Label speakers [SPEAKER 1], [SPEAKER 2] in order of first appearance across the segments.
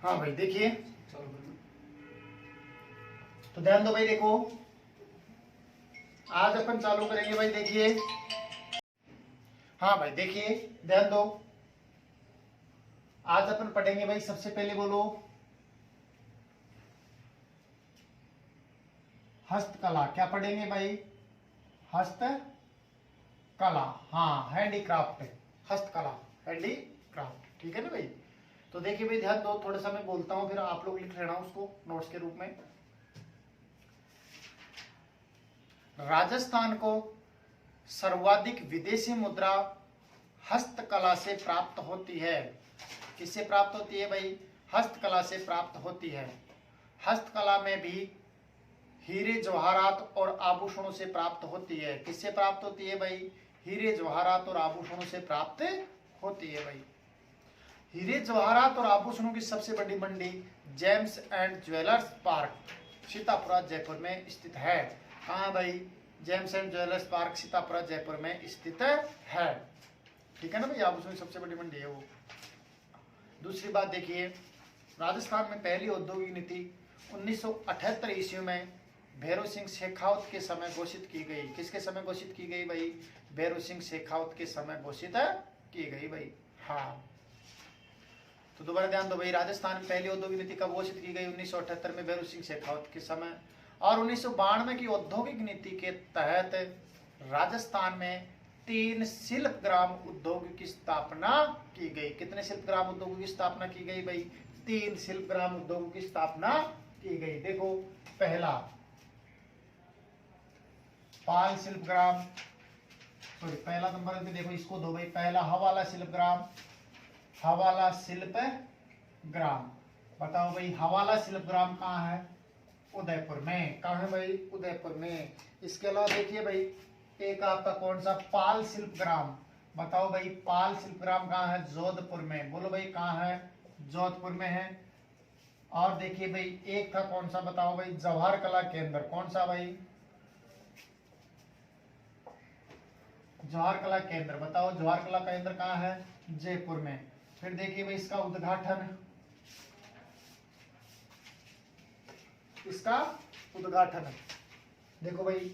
[SPEAKER 1] हाँ भाई देखिए, तो ध्यान दो भाई, देखो आज अपन चालू करेंगे भाई, देखिए। हाँ भाई देखिए, ध्यान दो, आज अपन पढ़ेंगे भाई, सबसे पहले बोलो हस्तकला। क्या पढ़ेंगे भाई? हस्तकला, हाँ हैंडीक्राफ्ट, हस्तकला हैंडीक्राफ्ट, ठीक है ना भाई। तो देखिए भाई, ध्यान दो, थोड़ा सा मैं बोलता हूं, फिर आप लोग लिख लेना उसको नोट्स के रूप में। राजस्थान को सर्वाधिक विदेशी मुद्रा हस्तकला से प्राप्त होती है। किससे प्राप्त होती है भाई? हस्तकला से प्राप्त होती है। हस्तकला में भी हीरे जवाहरात और आभूषणों से प्राप्त होती है। किससे प्राप्त होती है भाई? हीरे जवाहरात और आभूषणों से प्राप्त होती है भाई। हीरे जवाहरात और आभूषणों की सबसे बड़ी मंडी gems and jewellers park Sitapura Jaipur में स्थित है। कहाँ भाई? Gems and jewellers park Sitapura Jaipur में स्थित है, ठीक है ना भाई। आभूषणों की सबसे बड़ी मंडी है वो। दूसरी बात देखिए, राजस्थान में पहली औद्योगिक नीति 1978 ईस्वी में भैरव सिंह शेखावत के समय घोषित की गई। किसके समय घोषित की गई भाई? भैरव सिंह शेखावत के समय घोषित की गई भाई। हाँ, तो दोबारा ध्यान दो भाई, राजस्थान में पहली औद्योगिक नीति कब घोषित की गई? 1978 में भैरव सिंह शेखावत के समय। और 1992 की औद्योगिक नीति के तहत राजस्थान में 3 शिल्प ग्राम उद्योग की स्थापना की गई। कितने शिल्प ग्राम उद्योगों की स्थापना की गई भाई? 3 शिल्प ग्राम उद्योगों की स्थापना की गई। देखो, पहला पाल शिल्प ग्राम, सॉरी पहला नंबर पे देखो, इसको दो भाई, पहला हवाला शिल्प ग्राम, हवाला शिल्प ग्राम। बताओ भाई, हवाला शिल्प ग्राम कहाँ है? उदयपुर में। कहाँ है भाई? उदयपुर में। इसके अलावा देखिए भाई, एक आपका कौन सा? पाल शिल्प ग्राम। बताओ भाई, पाल शिल्प ग्राम कहाँ है? जोधपुर में। बोलो भाई, कहाँ है? जोधपुर में है। और देखिए भाई, एक था कौन सा? बताओ भाई, जवाहर कला केंद्र। कौन सा भाई? जवाहर कला केंद्र। बताओ, जवाहर कला केंद्र कहाँ है? जयपुर में। फिर देखिए भाई, इसका उद्घाटन, इसका उद्घाटन देखो भाई,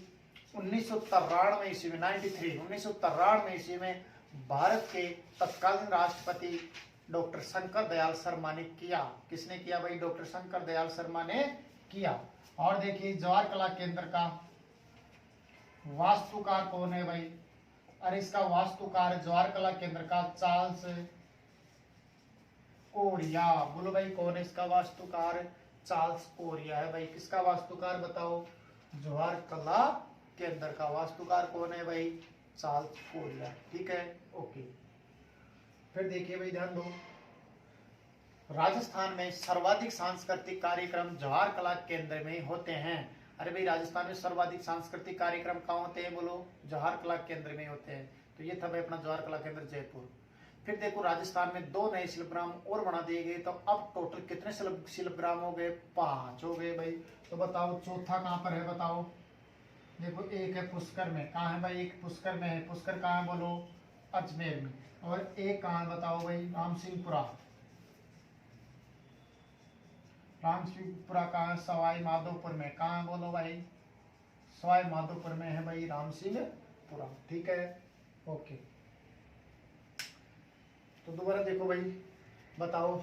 [SPEAKER 1] 1993 ईस्वी में, 1993 ईस्वी में भारत के तत्कालीन राष्ट्रपति डॉक्टर शंकर दयाल शर्मा ने किया। किसने किया भाई? डॉक्टर शंकर दयाल शर्मा ने किया। और देखिए, जवाहर कला केंद्र का वास्तुकार कौन है भाई? अरे इसका वास्तुकार जवाहर कला केंद्र का चार्ल्स कोरिया। बोलो भाई, कौन है इसका वास्तुकार? चार्ल्स कोरिया है भाई। किसका वास्तुकार बताओ? जवाहर कला केंद्र का वास्तुकार कौन है भाई? चार्ल्स कोरिया, ठीक है, ओके। फिर देखिए भाई, ध्यान दो, राजस्थान में सर्वाधिक सांस्कृतिक कार्यक्रम जवाहर कला केंद्र में होते हैं। अरे भाई, राजस्थान में सर्वाधिक सांस्कृतिक कार्यक्रम कहाँ होते हैं? बोलो, जवाहर कला केंद्र में होते हैं। तो ये था भाई अपना जवाहर कला केंद्र जयपुर। फिर देखो, राजस्थान में 2 नए शिल्पग्राम और बना दिए गए। तो अब टोटल कितने शिल्पग्राम हो गए? 5 हो गए भाई। तो बताओ, चौथा कहाँ पर है? बताओ, देखो, एक है पुष्कर में। कहाँ है भाई? एक पुष्कर में है। पुष्कर कहाँ है? बोलो, अजमेर में। और एक कहाँ है? बताओ भाई, रामसिंहपुरा। रामसिंहपुरा कहाँ है? सवाई माधोपुर में। कहाँ है? बोलो भाई, सवाई माधोपुर में है भाई रामसिंहपुरा, ठीक है, ओके। तो दोबारा देखो भाई, बताओ,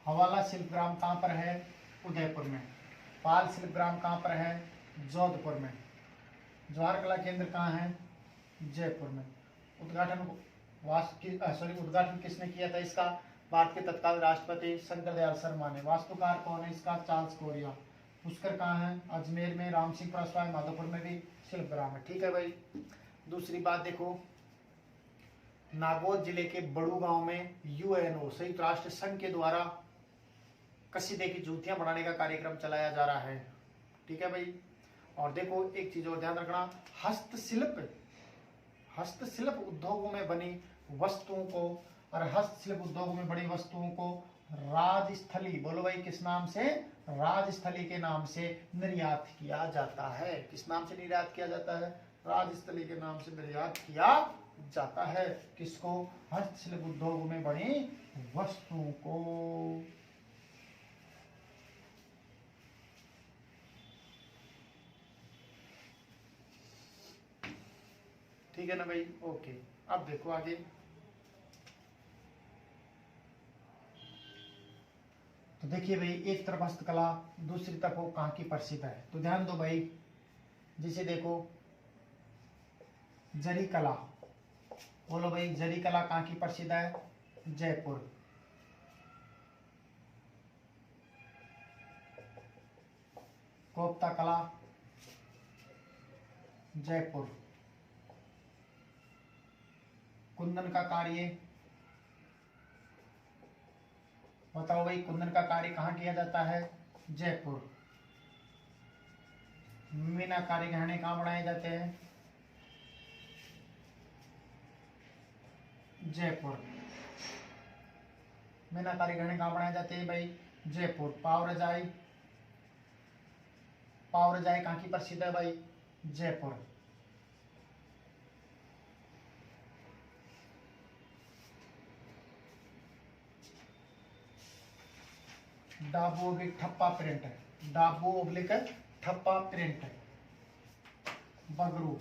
[SPEAKER 1] हवाला शिल्पग्राम कहाँ पर है? उदयपुर में। पाल शिल्पग्राम कहाँ पर है? जोधपुर में। जवाहर कला केंद्र कहाँ है? जयपुर में। उद्घाटन उद्घाटन किसने किया था इसका? भारत के तत्कालीन राष्ट्रपति शंकर दयाल शर्मा ने। वास्तुकार कौन है इसका? Charles Korea. पुष्कर कहाँ है? अजमेर में। रामसिंहपुरा सवाई माधोपुर में भी शिल्पग्राम है, ठीक है भाई। दूसरी बात देखो, नागौर जिले के बड़ू गांव में यूएनओ संयुक्त राष्ट्र संघ के द्वारा कसीदे की जूतियां बनाने का कार्यक्रम चलाया जा रहा है, ठीक है भाई। और देखो, एक चीज और ध्यान रखना, हस्तशिल्प उद्योगों में बनी वस्तुओं को और हस्तशिल्प उद्योगों में बड़ी वस्तुओं को राजस्थली, बोलो भाई किस नाम से? राजस्थली के नाम से निर्यात किया जाता है। किस नाम से निर्यात किया जाता है? राजस्थली के नाम से निर्यात किया जाता है। किसको? हस्तशिल्प उद्योग में बनी वस्तुओं को, ठीक है ना भाई। ओके, अब देखो आगे। तो देखिए भाई, एक तरफ हस्तकला, दूसरी तरफ वो कहाँ की प्रसिद्ध है, तो ध्यान दो भाई। जिसे देखो जरी कला, बोलो भाई जरी कला कहाँ की प्रसिद्ध है, जयपुर। कोफ्ता कला, जयपुर। कुंदन का कार्य, बताओ भाई कुंदन का कार्य कहाँ किया जाता है, जयपुर। मीनाकारी गहने कहाँ बनाए जाते हैं, जयपुर। मीनाकारी गहने कहाँ बनाए जाते हैं भाई, जयपुर। पाव रजाई, पाव रजाई कहाँ की प्रसिद्ध है भाई, जयपुर। डाबू ओब्लिक ठप्पा प्रिंट है, डाबू ओब्लिक ठप्पा प्रिंट है। बगरू,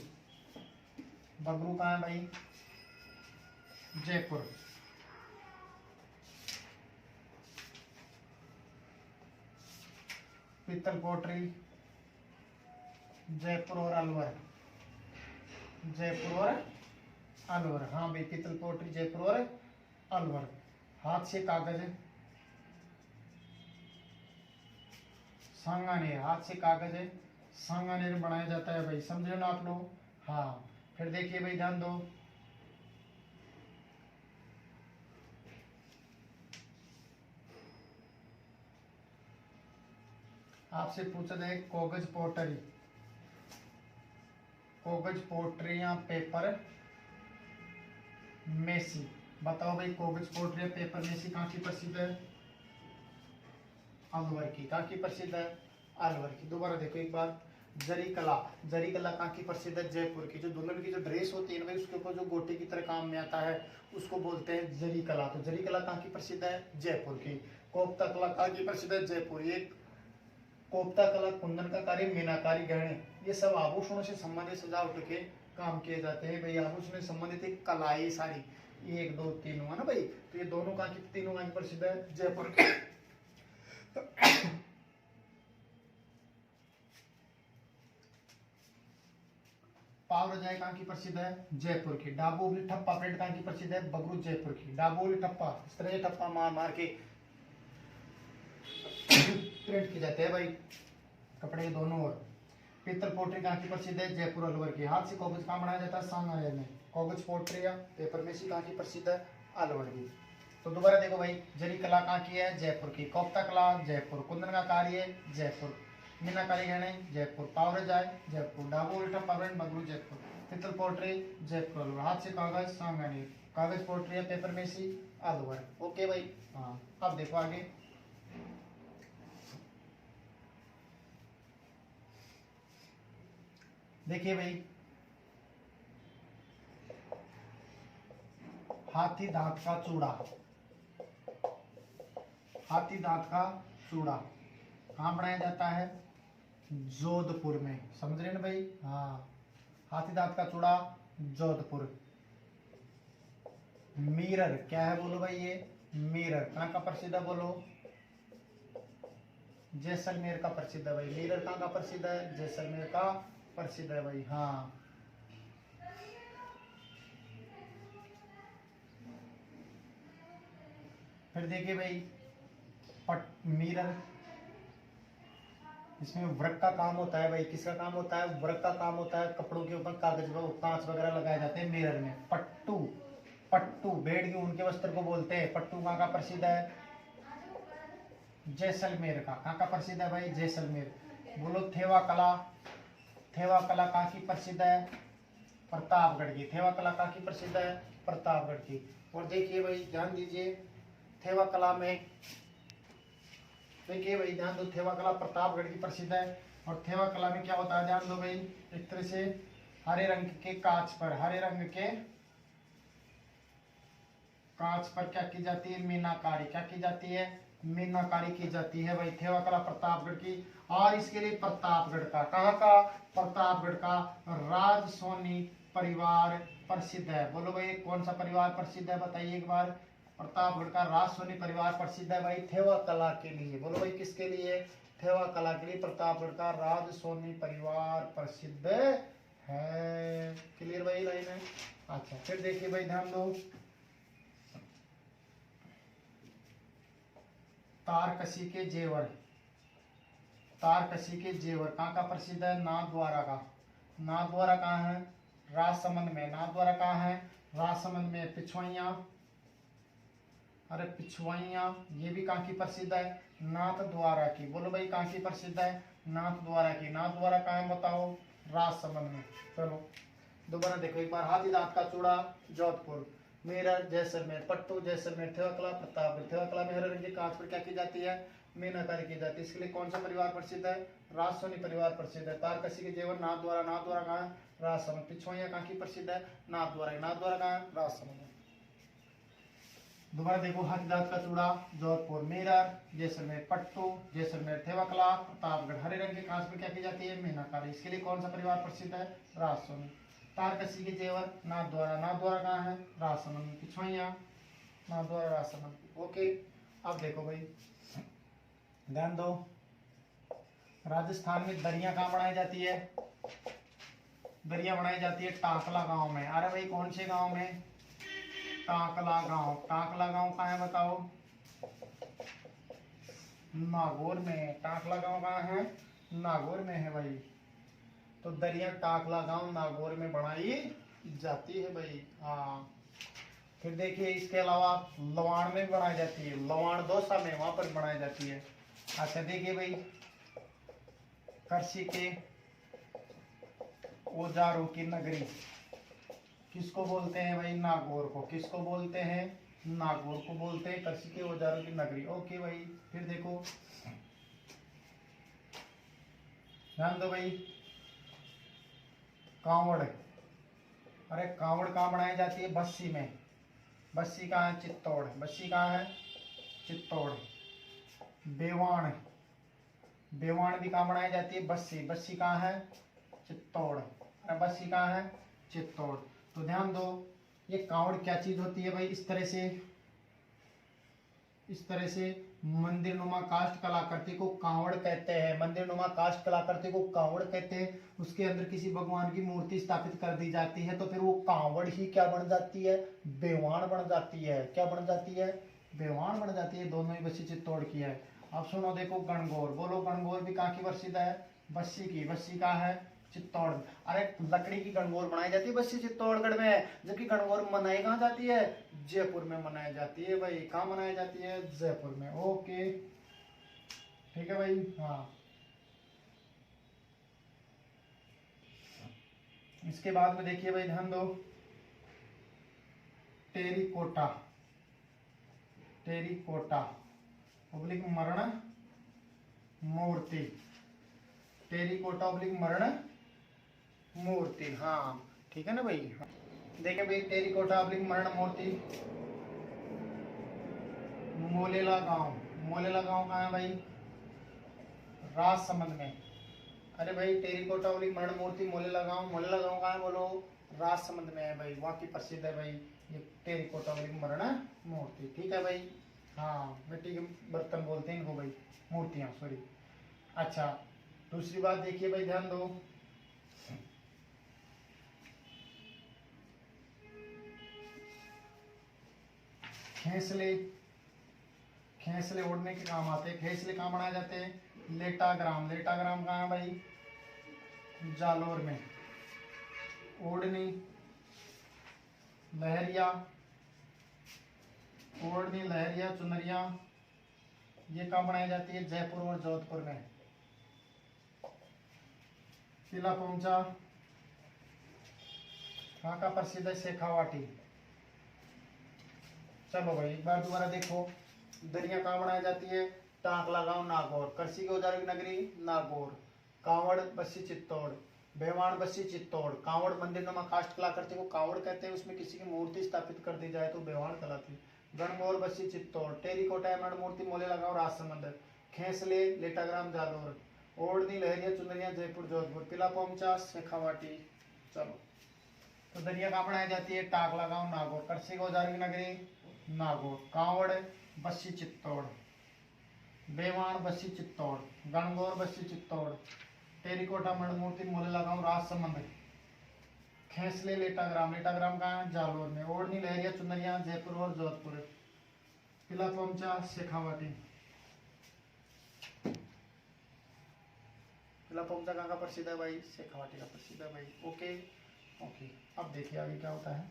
[SPEAKER 1] बगरू कहाँ है भाई, जयपुर। पीतल पोट्री, जयपुर और अलवर, जयपुर और अलवर। हाँ भाई, पीतल पोट्री जयपुर और अलवर। हाथ से कागज, सांगानेर, हाथ से कागज है सांगानेर बनाया जाता है भाई, समझे ना आप लोग। हाँ, फिर देखिए भाई ध्यान दो, आपसे पूछा जाए कागज पोटरी, कागज पोट्री या पेपर मेसी, बताओ भाई कागज पोट्री या पेपर मेसी कहाँ की प्रसिद्ध है, अलवर की। कहाँ की प्रसिद्ध है, अलवर की। दोबारा देखो एक बार, जरी कला, जरी कला कहाँ की प्रसिद्ध है, जयपुर की। जो दुल्हन की जो ड्रेस होती है ना भाई, उसके ऊपर जो गोटे की तरह काम में आता है, उसको बोलते हैं जरी कला। तो जरी कला कहाँ की प्रसिद्ध है, जयपुर की। कोफ्ता कला कहाँ की प्रसिद्ध है, जयपुर। ये कोफ्ता कला, कुंदन का कार्य, मीनाकारी गहने, ये सब आभूषणों से संबंधित सजावट के काम किए जाते हैं भाई। आभूषण से संबंधित एक कलाएं सारी, एक दो तीनों है ना भाई। तो ये दोनों कहाँ की, तीनों कहाँ की प्रसिद्ध है, जयपुर की। पाव रजाई कहाँ की प्रसिद्ध है, जयपुर की। डाबू ओब्लिक ठप्पा प्रिंट कहाँ की प्रसिद्ध है, बगरू, जयपुर की। डाबू ओब्लिक ठप्पा, इस तरह से ठप्पा मार मार के प्रिंट किए जाते हैं भाई कपड़े के दोनों ओर। पीतल पोट्री कहाँ की प्रसिद्ध है, जयपुर अलवर की। हाथ से कागज कहाँ बनाया जाता है, सांगानेर में। कागज पोट्री या पेपर मेसी कहाँ की प्रसिद्ध है, अलवर की। तो दोबारा देखो भाई, जरी कला कहाँ की है, जयपुर की। कोफ्ता कला, जयपुर। कुंदन का कार्य, जयपुर। मीनाकारी गहने, जयपुर। पाव रजाई, जयपुर। डाबू उल्टा पावरन, बगरू, जयपुर। पीतल पोट्री, जयपुर अलवर। हाथ से कागज, सांगानेर। कागज पोट्री या पेपर मेसी, अलवर। ओके भाई। हाँ, अब देखो आगे। देखिए भाई, हाथी दांत का चूड़ा, हाथी दांत का चूड़ा कहाँ बनाया जाता है, जोधपुर में। समझ रहे ना भाई। हाँ, हाथी दांत का चूड़ा, जोधपुर। मिरर क्या है, बोलो भाई, ये मिरर कहाँ का प्रसिद्ध है, बोलो, जैसलमेर का प्रसिद्ध है भाई। मिरर कहाँ का प्रसिद्ध है, जैसलमेर का प्रसिद्ध है भाई। हाँ, फिर देखिए भाई, मिरर, इसमें वर्क का काम होता है भाई। किसका काम होता है, वर्क का काम होता है। कपड़ों के ऊपर कागज कांच वगैरह लगाए जाते हैं मिरर में। पट्टू, पट्टू भेड़ की ऊन के वस्त्र को बोलते हैं। पट्टू कहाँ का प्रसिद्ध है, जैसलमेर का। कहाँ का प्रसिद्ध है भाई, जैसलमेर। बोलो थेवा कला, थेवा कला कहाँ की प्रसिद्ध है, प्रतापगढ़ की। थेवा कला कहाँ की प्रसिद्ध है, प्रतापगढ़ की। और देखिए भाई ध्यान दीजिए, थेवा कला में, देखिए भाई ध्यान दो, थेवा कला प्रतापगढ़ की प्रसिद्ध है। और थेवा कला में क्या होता है, ध्यान दो भाई, एक तरह से हरे रंग के कांच पर, हरे रंग के कांच पर क्या की जाती है, मीनाकारी। क्या की जाती है, मीनाकारी की जाती है भाई। थेवा कला प्रतापगढ़ की। और इसके लिए प्रतापगढ़ का, कहाँ का, प्रतापगढ़ का राज सोनी परिवार प्रसिद्ध है? बोलो भाई कौन सा परिवार प्रसिद्ध है, बताइए एक बार। प्रतापगढ़ का राज सोनी परिवार प्रसिद्ध है भाई थेवा कला के लिए। बोलो भाई किसके लिए? थेवा कला के लिए प्रतापगढ़ का राज सोनी परिवार प्रसिद्ध है। क्लियर भाई लाइन है? अच्छा फिर देखिए भाई ध्यान दो, तारकसी के जेवर। तारकसी के जेवर कहाँ का प्रसिद्ध है? नाथद्वारा का। नाथद्वारा कहाँ है? राजसमंद में। नाथद्वारा कहाँ है? राजसमंद में। पिछवैया, अरे पिछवैया ये भी कहाँ की प्रसिद्ध है? नाथद्वारा की। बोलो भाई कहाँ की प्रसिद्ध है? नाथद्वारा की। नाथद्वारा कहाँ है बताओ? राजसमंद में। चलो दोबारा देखो एक बार, हाथी दांत का चूड़ा जोधपुर, मेरठ जैसलमेर, पट्टू जैसलमेर, थेवाकला प्रतापगढ़। थेवाकला में हरे रंग की कांच पर क्या की जाती है? मीनाकारी की जाती है। इसके लिए कौन सा परिवार प्रसिद्ध है? राजसोनी परिवार प्रसिद्ध है। तारकसी के जेवर नाथद्वारा। नाथद्वारा कहाँ है? राजसमंद। पिछवैया कहाँ की प्रसिद्ध है? नाथद्वारा। नाथद्वारा कहाँ है? राजसमंद। दोबारा देखो, हाथीदांत का चूड़ा जोधपुर, मेरठ जैसलमेर, पट्टू जैसलमेर, थेवाकला प्रतापगढ़। हरे रंग के कांच पर क्या की जाती है? मीनाकारी। इसके लिए कौन सा परिवार प्रसिद्ध है? राजसोनी। तारकसी के जेवर नाथद्वारा। नाथद्वारा कहाँ है? राजसमंद। पिछवैया नाथद्वारा राजसमंद। ओके अब देखो भाई ध्यान दो, राजस्थान में दरिया कहाँ बनाई जाती है? दरिया बनाई जाती है टाकला गांव में। अरे भाई कौन से गांव में? टाकला गांव। टाकला गांव कहाँ है बताओ? नागौर में। टाकला गांव कहाँ है? नागौर में है भाई। तो दरिया टाकला गांव नागौर में बनाई जाती है भाई। हाँ फिर देखिए इसके अलावा लवाण में भी बनाई जाती है। लवाण दौसा में, वहां पर बनाई जाती है। अच्छा देखिए भाई, कृषि के औजारों की नगरी किसको बोलते हैं भाई? नागौर को। किसको बोलते हैं? नागौर को बोलते हैं कृषि के औजारों की नगरी। ओके भाई फिर देखो ध्यान दो भाई, कांवड़। अरे कांवड़ कहाँ बनाई जाती है? बस्सी में। बस्सी कहाँ है? चित्तौड़। बस्सी कहाँ है? चित्तौड़। बेवाण। बेवाण भी कहाँ बनाई जाती है? बस्सी। बस्सी कहाँ है? चित्तौड़। अरे बस्सी कहाँ है? चित्तौड़। तो ध्यान दो, ये कांवड़ क्या चीज होती है भाई? इस तरह से मंदिर नुमा काष्ठ कलाकृति को कांवड़ कहते हैं। मंदिर नुमा काष्ठ कलाकृति को कांवड़ कहते हैं। उसके अंदर किसी भगवान की मूर्ति स्थापित कर दी जाती है तो फिर वो कांवड़ ही क्या बन जाती है? बेवाण बन जाती है। क्या बन जाती है? बेवाण बन जाती है। दोनों ही बस्सी चित्तौड़ की है। अब सुनो देखो, गणगौर। बोलो गणगौर भी कहाँ की प्रसिद्ध है? बस्सी की। बस्सी कहाँ है? चित्तौड़। अरे लकड़ी की गणगौर बनाई जाती है बस्सी चित्तौड़गढ़ में, जबकि गणगौर मनाई कहाँ जाती है? जयपुर में मनाई जाती है भाई। कहाँ मनाई जाती है? जयपुर में। ओके ठीक है भाई। हाँ इसके बाद में देखिए भाई ध्यान दो, टेरिकोटा। टेरिकोटा ऑब्लिक मरण मूर्ति। टेरिकोटा ऑब्लिक मरण मूर्ति। हाँ ठीक है ना भाई। हाँ। देखिए भाई, टेरिकोटा ऑब्लिक मरण मूर्ति, मोलेला गांव। मोलेला गांव कहाँ है भाई? राजसमंद में। अरे भाई टेरिकोटा ऑब्लिक मरण मूर्ति मोलेला गांव। मोलेला गांव कहाँ है बोलो? राजसमंद में है भाई। वहाँ की प्रसिद्ध है भाई ये टेरिकोटा ऑब्लिक मरण मूर्ति। ठीक है भाई। हाँ मिट्टी के बर्तन बोलते हैं इनको भाई, मूर्तियाँ सॉरी। अच्छा दूसरी बात देखिए भाई ध्यान दो, खेसले। खेसले ओढ़ने के काम आते हैं। खेसले कहाँ बनाए जाते हैं? लेटाग्राम। लेटाग्राम कहाँ है भाई? जालोर में। ओढ़नी, लहरिया। ओढ़नी, लहरिया, चुनरिया ये कहाँ बनाई जाती है? जयपुर और जोधपुर में। किला पोंचा कहाँ का प्रसिद्ध है? शेखावाटी। चलो भाई एक बार दोबारा देखो, दरिया कहाँ बनाई जाती है? टाकला गांव नागौर। कृषि के औजारों की नगरी नागौर। कांवड़ बस्सी चित्तौड़। बेवाण बस्सी चित्तौड़। कांवड़ मंदिर नुमा काष्ठ कलाकृति को कांवड़ कहते हैं, उसमें किसी की मूर्ति स्थापित कर दी जाए तो बेवाण कहलाती है। गणगौर बस्सी चित्तौड़। टेरिकोटा मरण मूर्ति मोलेला गांव राजसमंद। खेसले लेटाग्राम जालोर। ओढ़नी, लहरिया, चुनरिया जयपुर जोधपुर। किला पोंचा शेखावाटी। चलो तो दरिया कहाँ बनाई जाती है? टाकला गांव नागौर। करसी औजार की नगरी नागौर। कांवड़ बस्सी चित्तौड़। बेवान बस्सी चित्तौड़। गणगौर बस्सी चित्तौड़। टेरिकोटा मणिमूर्ति मोलेला गांव राजसमंद। खेसले लेटाग्राम। लेटाग्राम कहाँ है? जालोर में। ओढ़नी लहरिया चुनरिया जयपुर और जोधपुर। किला पोमचा शेखावाटी। किला पोमचा कहाँ का प्रसिद्ध है भाई? शेखावाटी का प्रसिद्ध है भाई। ओके ओके, अब देखिए आगे क्या होता है।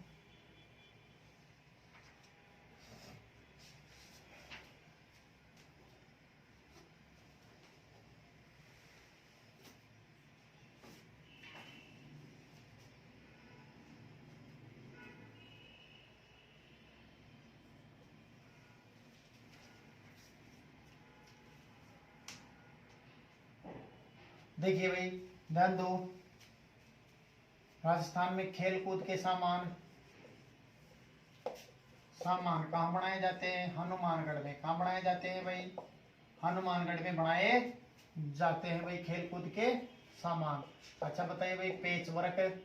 [SPEAKER 1] देखिए भाई ध्यान दो, राजस्थान में खेल कूद के सामान सामान कहाँ बनाए जाते हैं? हनुमानगढ़ में। कहाँ बनाए जाते हैं भाई? हनुमानगढ़ में बनाए जाते हैं भाई खेल कूद के सामान। अच्छा बताइए भाई, पेच वर्क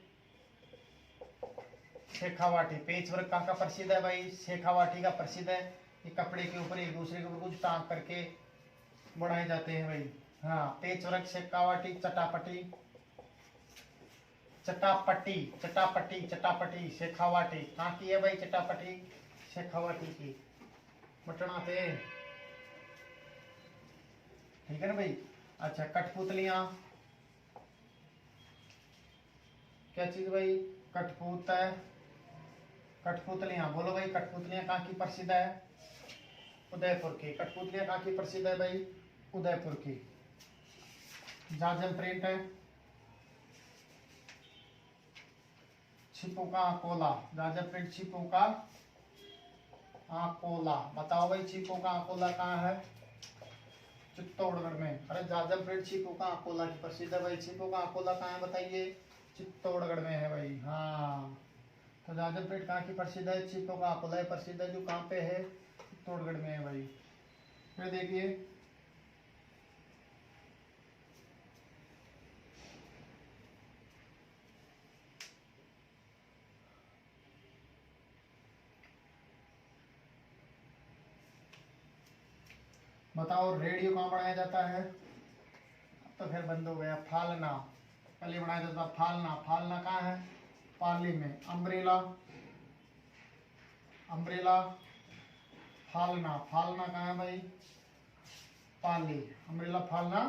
[SPEAKER 1] शेखावाटी। पेच वर्क कहाँ का प्रसिद्ध है भाई? शेखावाटी का प्रसिद्ध है। ये कपड़े के ऊपर एक दूसरे के ऊपर कुछ टांग करके बनाए जाते हैं भाई। हाँ, पेच वर्क शेखावाटी। चटापटी चटापटी चटापटी चटापटी शेखावाटी कहाँ की है भाई? चटापटी शेखावाटी की, बटना पे। ठीक है ना भाई। अच्छा, कठपुतलियां क्या चीज भाई? कठपुतलियां बोलो भाई, कठपुतलियां कहाँ की प्रसिद्ध है? उदयपुर की। कठपुतलियां कहाँ की प्रसिद्ध है भाई? उदयपुर की। जाजम प्रिंट है छिपू का अकोला। जाजम प्रिंट छिपू का अकोला। बताओ भाई छिपू का अकोला कहाँ है? चित्तौड़गढ़ में। अरे जाजम प्रिंट छिपू का अकोला की प्रसिद्ध है भाई। छिपू का अकोला कहाँ है बताइए? चित्तौड़गढ़ में है भाई। हाँ, तो जाजम प्रिंट कहाँ की प्रसिद्ध है? छिपू का अकोला प्रसिद्ध है, जो कहाँ पे है? चित्तौड़गढ़ में है भाई। फिर देखिए बताओ रेडियो कहाँ बनाया जाता है? तो फिर बंद हो गया। फालना पहले बनाया जाता था। फालना, फालना कहाँ है? पाली में। Umbrella, umbrella Falna. फालना कहाँ है भाई? पाली। अम्ब्रेला फालना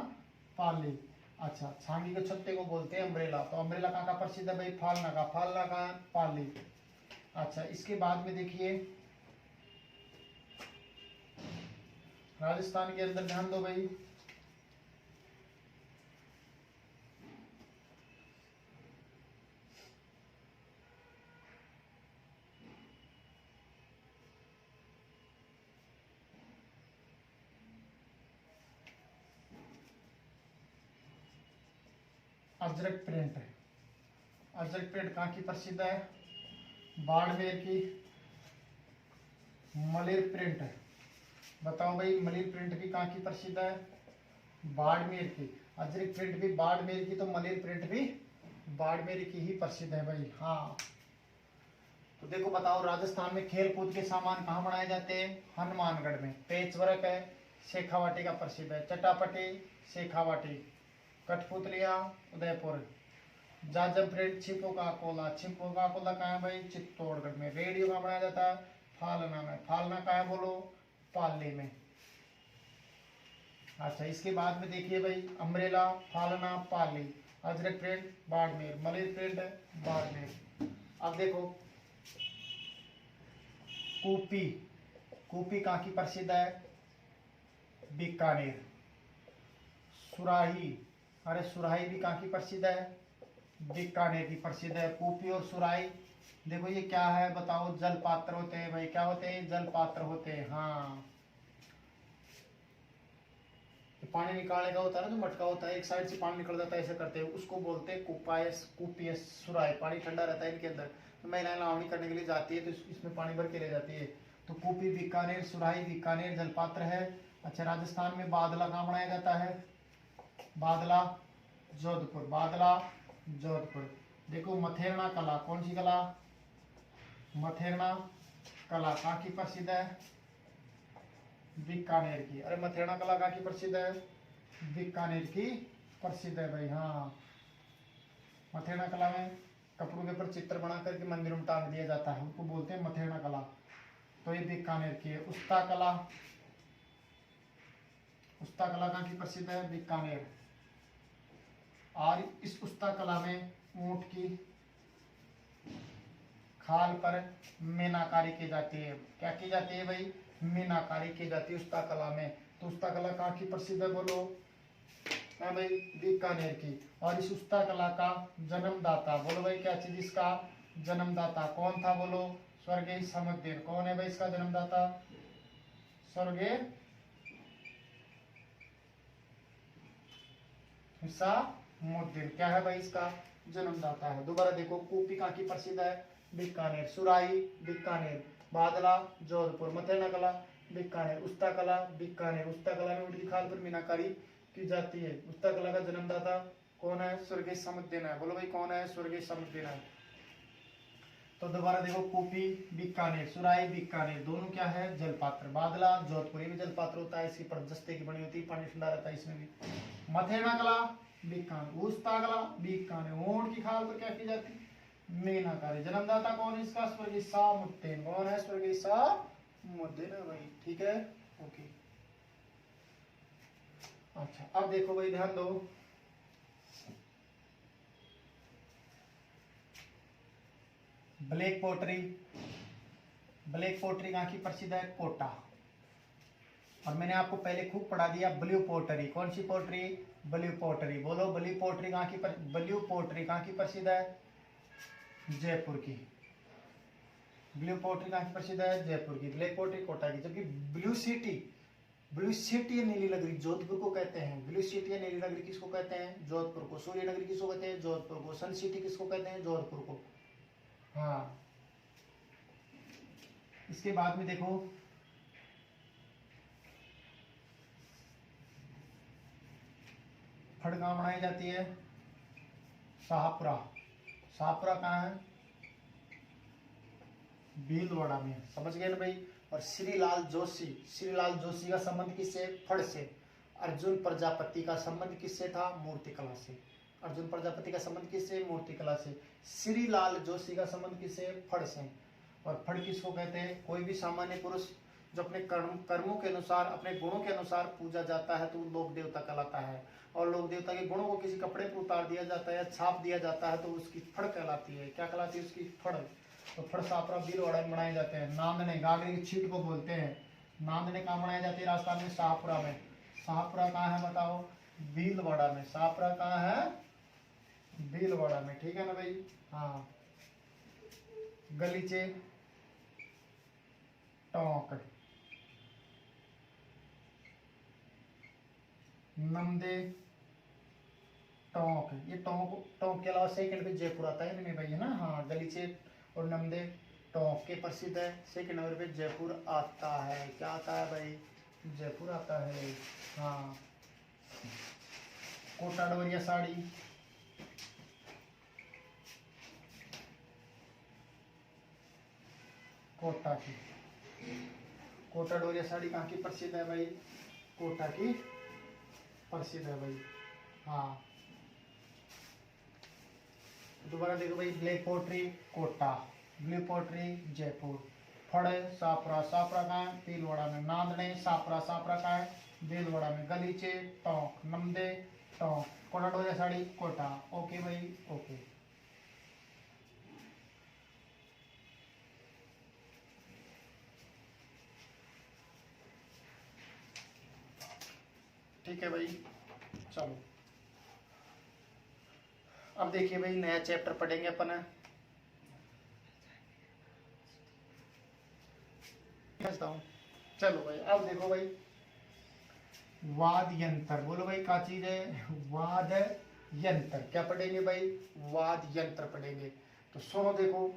[SPEAKER 1] पाली। अच्छा, छांगी के छत्ते को बोलते हैं अम्ब्रेला। तो अम्ब्रेला कहाँ का प्रसिद्ध है भाई? फालना का। फालना कहाँ है? पाली। अच्छा, इसके बाद में देखिए राजस्थान के अंदर ध्यान दो भाई, अजरक प्रिंट है। अजरक प्रिंट कहाँ की प्रसिद्ध है? बाड़मेर की। मलिर प्रिंट है। बताओ भाई मलिर प्रिंट भी कहाँ की प्रसिद्ध है? बाड़मेर की। अजरक प्रिंट भी बाड़मेर की, तो मलिर प्रिंट भी बाड़मेर की ही प्रसिद्ध है भाई। हाँ, तो देखो बताओ राजस्थान में खेल कूद के सामान कहाँ बनाए जाते हैं? हनुमानगढ़ में। पेच वर्क है शेखावाटी का प्रसिद्ध है। चटापटी शेखावाटी। कठपुतलियां उदयपुर। जाजम प्रिंट छिपो का अकोला। छिपो का अकोला कहाँ है भाई? चित्तौड़गढ़ में। रेडियो कहाँ बनाया जाता है? फालना में। फालना कहाँ है बोलो? पाली में। अच्छा, इसके बाद में देखिए भाई, अम्ब्रेला फालना पाली। अजरक प्रिंट बाड़मेर। मलिर प्रिंट बाड़मेर। अब देखो कूपी। कूपी कहाँ की प्रसिद्ध है? बीकानेर। सुराही, अरे सुराही भी कहाँ की प्रसिद्ध है? बीकानेर की प्रसिद्ध है। कूपी और सुराही। देखो ये क्या है बताओ? जल पात्र होते हैं भाई। क्या होते हैं? जल पात्र होते हैं। हाँ, पानी निकालने का होता है ना, जो मटका होता है, एक साइड से पानी निकल जाता है, ऐसे करते हैं, उसको बोलते हैं कुपायस, कुपियस, सुराही। पानी ठंडा रहता है इनके अंदर, तो महिलाएं लावणी करने के लिए जाती है, तो इसमें पानी भर के ले जाती है। तो कूपी बीकानेर, सुराही बीकानेर जलपात्र है। अच्छा, राजस्थान में बादला कहाँ बनाया जाता है? बादला जोधपुर। बादला जोधपुर। देखो मथेरना कला, कौन सी कला? मथेरना कला कहाँ की प्रसिद्ध है? बीकानेर की। अरे मथेरना कला कहाँ की प्रसिद्ध है? बीकानेर की प्रसिद्ध है भाई। हाँ, मथेरना कला में कपड़ों के ऊपर चित्र बना करके मंदिरों में टांग दिया जाता है, उसको बोलते हैं मथेरना कला। तो ये बीकानेर की है। उस्ता कला, उस्ता कला कहाँ की प्रसिद्ध है? बीकानेर। और इस उस्ता कला में ऊंट की खाल पर मीनाकारी की जाती है। क्या की जाती है भाई? मीनाकारी की जाती है उस्ता कला में। तो उस्ता कला कहाँ की प्रसिद्ध है? बोलो। हाँ भाई, बीकानेर की। और इस उस्ता कला का जन्मदाता, बोलो भाई क्या चीज इसका जन्मदाता कौन था? बोलो। स्वर्गीय समुद्दीन। कौन है भाई इसका जन्मदाता? स्वर्गीय हिसामुद्दीन क्या है भाई इसका जन्मदाता है। दोबारा देखो, कूपी कहाँ की प्रसिद्ध है? बीकानेर। सुराही बीकानेर। बादला जोधपुर। मथेरना कला बीकानेर। उस्ता कला बीकानेर। उस्ता कला में ऊँट की खाल पर मीनाकारी की जाती है। उस्ता कला का जन्मदाता कौन है? स्वर्गीय समुद्दीन है। बोलो भाई कौन है? स्वर्गीय समुद्दीन है। तो दोबारा देखो, कूपी बीकानेर, सुराही बीकानेर, दोनों क्या है? जलपात्र। बादला जोधपुर, ये भी जलपात्र होता है, इसकी परत जस्ते की बनी होती है, पानी ठंडा रहता है इसमें भी। मथेरना कला बीकानेर। उस्ता कला बीकानेर। ऊंट की खाल पर क्या की जाती है? मीनाकारी। जन्मदाता कौन है इसका? स्वर्गीय हिसामुद्दीन। कौन है? स्वर्गीय हिसामुद्दीन है भाई। ठीक है, ओके। अच्छा, अब देखो भाई, ध्यान दो। ब्लैक पोट्री, ब्लैक पोट्री कहाँ की प्रसिद्ध है? कोटा। और मैंने आपको पहले खूब पढ़ा दिया ब्लू पोटरी। कौन सी पोट्री? Blue pottery. बोलो, ब्लू पोट्री कहाँ की ब्लू पोट्री कहाँ की प्रसिद्ध है? जयपुर की। ब्लू पोट्री कहाँ की प्रसिद्ध है? जयपुर की। ब्लैक पोट्री कोटा की। जबकि ब्लू सिटी, ब्लू सिटी नीली नगरी जोधपुर को कहते हैं। ब्लू सिटी या नीली नगरी किसको कहते हैं? जोधपुर को। सूर्य नगरी किसको कहते हैं? जोधपुर को। सन सिटी किसको कहते हैं? जोधपुर को। हाँ, इसके बाद में देखो, फड़ कहाँ बनाई जाती है? शाहपुरा। शाहपुरा कहाँ है? भीलवाड़ा में। समझ गए ना भाई। और श्रीलाल जोशी, श्रीलाल जोशी का संबंध किससे? फड़ से। अर्जुन प्रजापति का संबंध किससे था? मूर्तिकला से। अर्जुन प्रजापति का संबंध किससे? मूर्तिकला से। श्रीलाल जोशी का संबंध किससे? फड़ से। और फड़ किसको कहते हैं? कोई भी सामान्य पुरुष जो अपने कर्मों के अनुसार, अपने गुणों के अनुसार पूजा जाता है तो लोक देवता कहलाता है। और लोक देवता के गुणों को किसी कपड़े पर उतार दिया जाता है या छाप दिया जाता है तो उसकी फड़ कहलाती है। क्या कहलाती है? उसकी फड़। तो फड़ शाहपुरा भीलवाड़ा में बनाए जाते हैं। नांदने, गागरी की छीट को बोलते हैं। नांदने कहाँ बनाए जाते हैं? राजस्थान में शाहपुरा में। शाहपुरा कहाँ है बताओ? भीलवाड़ा में। शाहपुरा कहाँ है? भीलवाड़ा में। ठीक है ना भाई। हाँ, गलीचे टोंक, नमदे टोंक। ये टोंक, टोंक के अलावा सेकंड पे जयपुर आता है इनमें भाई, है ना। हाँ, गलीचे और नमदे टोंक के प्रसिद्ध है। सेकंड नंबर पे जयपुर आता है। क्या आता है भाई? जयपुर आता है। हाँ, कोटा डोरिया साड़ी, कोटा की। कोटा डोरिया साड़ी कहाँ की प्रसिद्ध है भाई? कोटा की प्रसिद्ध है भाई। हाँ, दोबारा देखो भाई, black pottery Kota, blue pottery Jaipur, फड़े शाहपुरा, शाहपुरा कहाँ है? भीलवाड़ा में। नांदने शाहपुरा, शाहपुरा कहाँ है? भीलवाड़ा में। गलीचे टोंक, नमदे टोंक, कोटा डोरिया साड़ी कोटा। ओके भाई, ओके। ठीक है भाई, चलो अब देखिए भाई, नया चैप्टर पढ़ेंगे अपन। चलो भाई, अब देखो भाई, वाद यंत्र। बोलो भाई क्या चीज है? वाद यंत्र। क्या पढ़ेंगे भाई? वाद यंत्र पढ़ेंगे। तो सुनो, देखो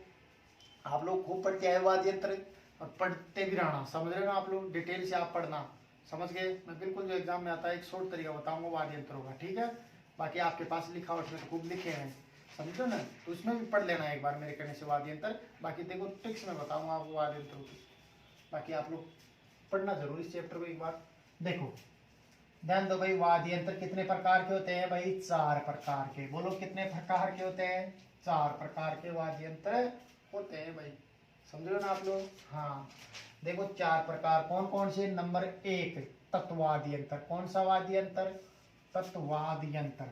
[SPEAKER 1] आप लोग खूब पढ़ते आए वाद यंत्र और पढ़ते भी रहना, समझ रहे हो ना आप लोग। डिटेल से आप पढ़ना, समझ गए। मैं बिल्कुल जो एग्जाम में आता है एक शॉर्ट तरीका बताऊंगा वाद यंत्रों का, ठीक है। बाकी आपके पास लिखा उसमें खूब लिखे हैं, समझो ना, तो उसमें भी पढ़ लेना एक बार मेरे कहने से वाद्य यंत्र। बाकी देखो ट्रिक्स में बताऊंगा आपको वाद्य यंत्रों की, बाकी आप लोग पढ़ना जरूर इस चैप्टर को एक बार। देखो ध्यान दो भाई, वाद्य यंत्र कितने प्रकार के होते हैं भाई? 4 प्रकार के। बोलो कितने प्रकार के होते हैं? 4 प्रकार के वाद्य यंत्र होते हैं भाई, समझ लो ना आप लोग। हाँ देखो 4 प्रकार कौन कौन से? नंबर 1 तत्वाद्य यंत्र। कौन सा वाद्य यंत्र? तत्वाद्य यंत्र।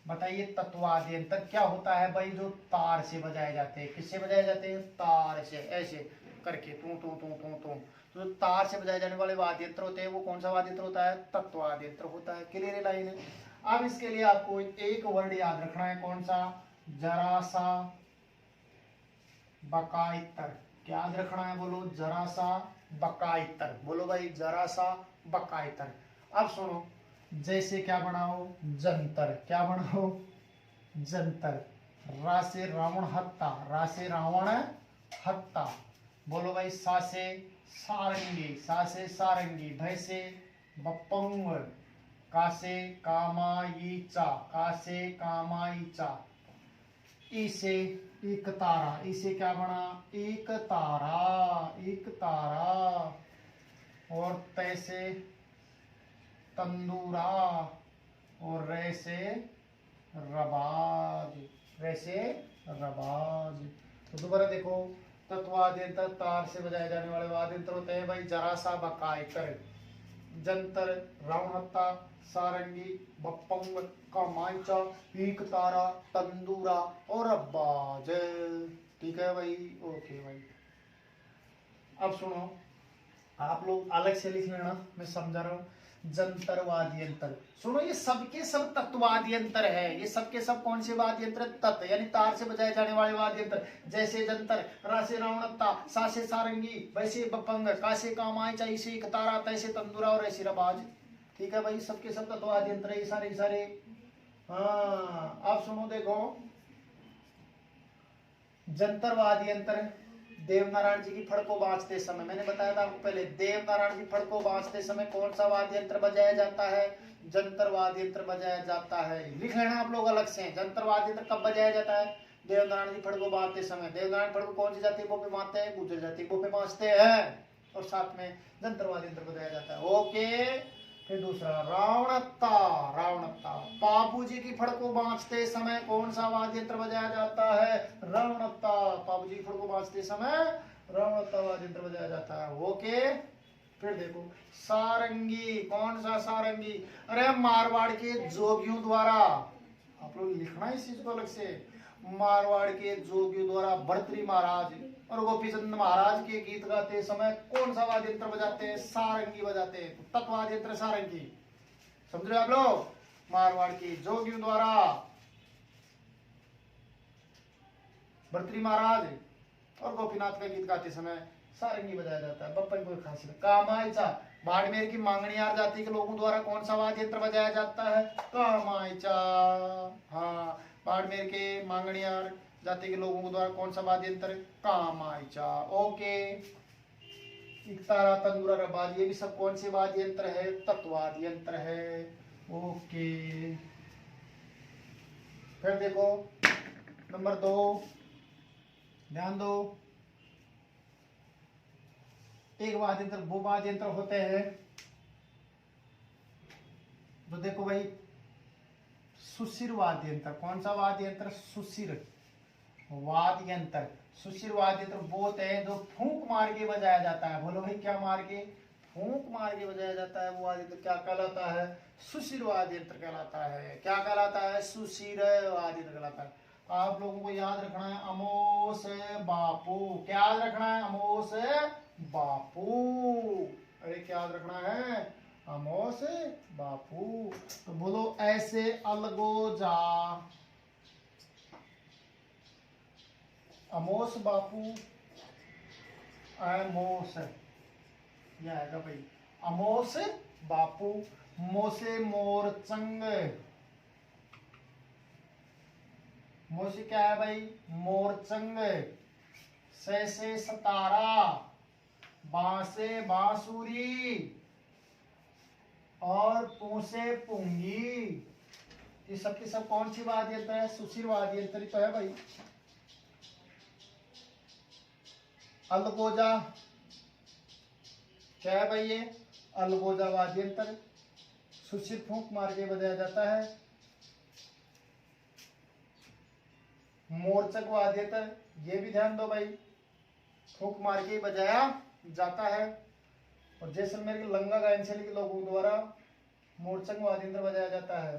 [SPEAKER 1] बताइए तत्वाद्य यंत्र क्या होता है भाई? जो तार से बजाए जाते हैं। किससे बजाए जाते हैं? तार से, ऐसे करके तू तू तू तू तू। तो जो तार से बजाए जाने वाले वाद्य यंत्र होते हैं वो कौन सा वाद्य यंत्र होता है? तत्वाद्य यंत्र होता है। क्लियर है लाइन है? अब इसके लिए आपको एक वर्ड याद रखना है, कौन सा? जरा सा बकाइतर। क्या याद रखना है? बोलो जरा सा बकाइतर। बोलो भाई जरा सा बकाइतर। अब सुनो, जैसे क्या बनाओ? जंतर। क्या बनाओ? जंतर। रा से रावण हत्ता। रा से रावण हत्ता। बोलो भाई सा से सारंगी। सा से सारंगी। भय से बपंग। का से कामायीचा। का से कामायीचा। ई से एक तारा। ई से क्या बना? एक तारा। एक तारा। और तय से तंदूरा। और रे से रबाज। रे से रबाज। तो दोबारा देखो, तत्वाद्य यंत्र तार से बजाए जाने वाले वाद्य यंत्र होते हैं भाई जरा सा बकाइतर, जंतर, रावणहत्ता, सारंगी, बप्पंग, कामांचा, एक तारा, तंदूरा और बाज। ठीक है भाई? ओके भाई। अब सुनो, आप लोग अलग से लिख लेना, मैं समझा रहा हूँ। जंतर वाद्य यंत्र, सुनो ये सबके सब तत्वाद्य यंत्र है। ये सबके सब कौन से वाद्य यंत्र? तत् यानी तार से बजाए जाने वाले वाद्य यंत्र। जैसे जंतर, रा से रावणत्ता, सा से सारंगी, वैसे बपंग, का से कामायचा, इसे एक तारा, तैसे तंदूरा और ऐसे रबाज। ठीक है भाई? सबके सब तत्वाद्य यंत्र ये सारे सारे। हाँ अब सुनो, देखो जंतर वाद्य यंत्र देवनारायण जी की फड़ को बांचते समय, मैंने बताया था आपको पहले, देवनारायण जी फड़ को बांचते समय कौन सा वाद्य यंत्र बजाया जाता है? जंतर वाद्य यंत्र बजाया जाता है। लिख लेना आप लोग अलग से, जंतर वाद्य यंत्र कब बजाया जाता है? देवनारायण जी फड़ को बांधते समय। देवनारायण फड़ को कौन सी जाति वो पे बांधते हैं? गुर्जर जाति वो पे बांधते हैं, और साथ में जंतर वाद्य यंत्र बजाया जाता है। ओके। फिर दूसरा रावणत्ता। रावणत्ता, बापू जी की फड़ को बांचते समय कौन सा वाद्य यंत्र बजाया जाता है? रावणत्ता। बापू जी की फड़ को बांचते समय रावणत्ता वाद्य यंत्र बजाया जाता है। ओके। फिर देखो सारंगी। कौन सा सारंगी? अरे मारवाड़ के जोगियों द्वारा, आप लोग लिखना इस चीज को अलग से, मारवाड़ के जोगियों द्वारा भर्तृहरि महाराज और गोपीचंद महाराज के गीत गाते समय कौन सा वाद्य यंत्र बजाते हैं? सारंगी बजाते हैं। तो तत्वाद्य यंत्र सारंगी। समझ रहे आप लोग? मारवाड़ के जोगियों द्वारा भर्तृहरि महाराज और गोपीनाथ का गीत गाते समय सारंगी बजाया जाता है। बप्पन कोई खासियत। कामायचा, बाड़मेर की मांगणियार जाति के लोगों द्वारा कौन सा वाद्य यंत्र बजाया जाता है? कामायचा। हाँ, बाड़मेर के मांगणियार जाति के लोगों द्वारा कौन सा वाद्य यंत्र? कामायचा। ओके। इकतारा, तंदूरा, रबाज, ये भी सब कौन से वाद्य यंत्र है? तत्वाद्य यंत्र है। ओके। फिर देखो नंबर 2, ध्यान दो, एक वाद्य यंत्र वो वाद्य यंत्र होते हैं तो देखो भाई सुशिर वाद्य यंत्र। कौन सा वाद्य यंत्र? सुशिर वाद्य यंत्र। सुशिर वाद्य यंत्र वो होते हैं जो फूंक मार के बजाया जाता है। बोलो भाई क्या मार के? फूंक मार के बजाया जाता है। वो वाद्य यंत्र क्या कहलाता है? सुशिर वाद्य यंत्र कहलाता है। क्या कहलाता है? सुशिर वाद्य यंत्र कहलाता है। आप लोगों को याद रखना है अमोस बापू। क्या याद रखना है? अमोस बापू। अरे क्या याद रखना है? अमोस बापू। तो बोलो ऐसे अलगोजा। अमोस बापू, अमोस, यह आएगा भाई अमोस बापू। मोसे मोरचंग। मोसे क्या है भाई? मोरचंग। से सतारा, बांसे बांसुरी और पूसे पुंगी। ये सब की सब कौन सी वाद्य यंत्र है? सुशिर वाद्य यंत्र तो है भाई। अलगोजा क्या है भाई? ये अलगोजा वाद्य यंत्र सुशिर फूंक मार के बजाया जाता है। मोरचक वाद्य यंत्र, ये भी ध्यान दो भाई, फूंक मार के बजाया जाता है। और जैसलमेर के लंगा गायन शैली के लोगों द्वारा मोरचक वाद्य यंत्र बजाया जाता है।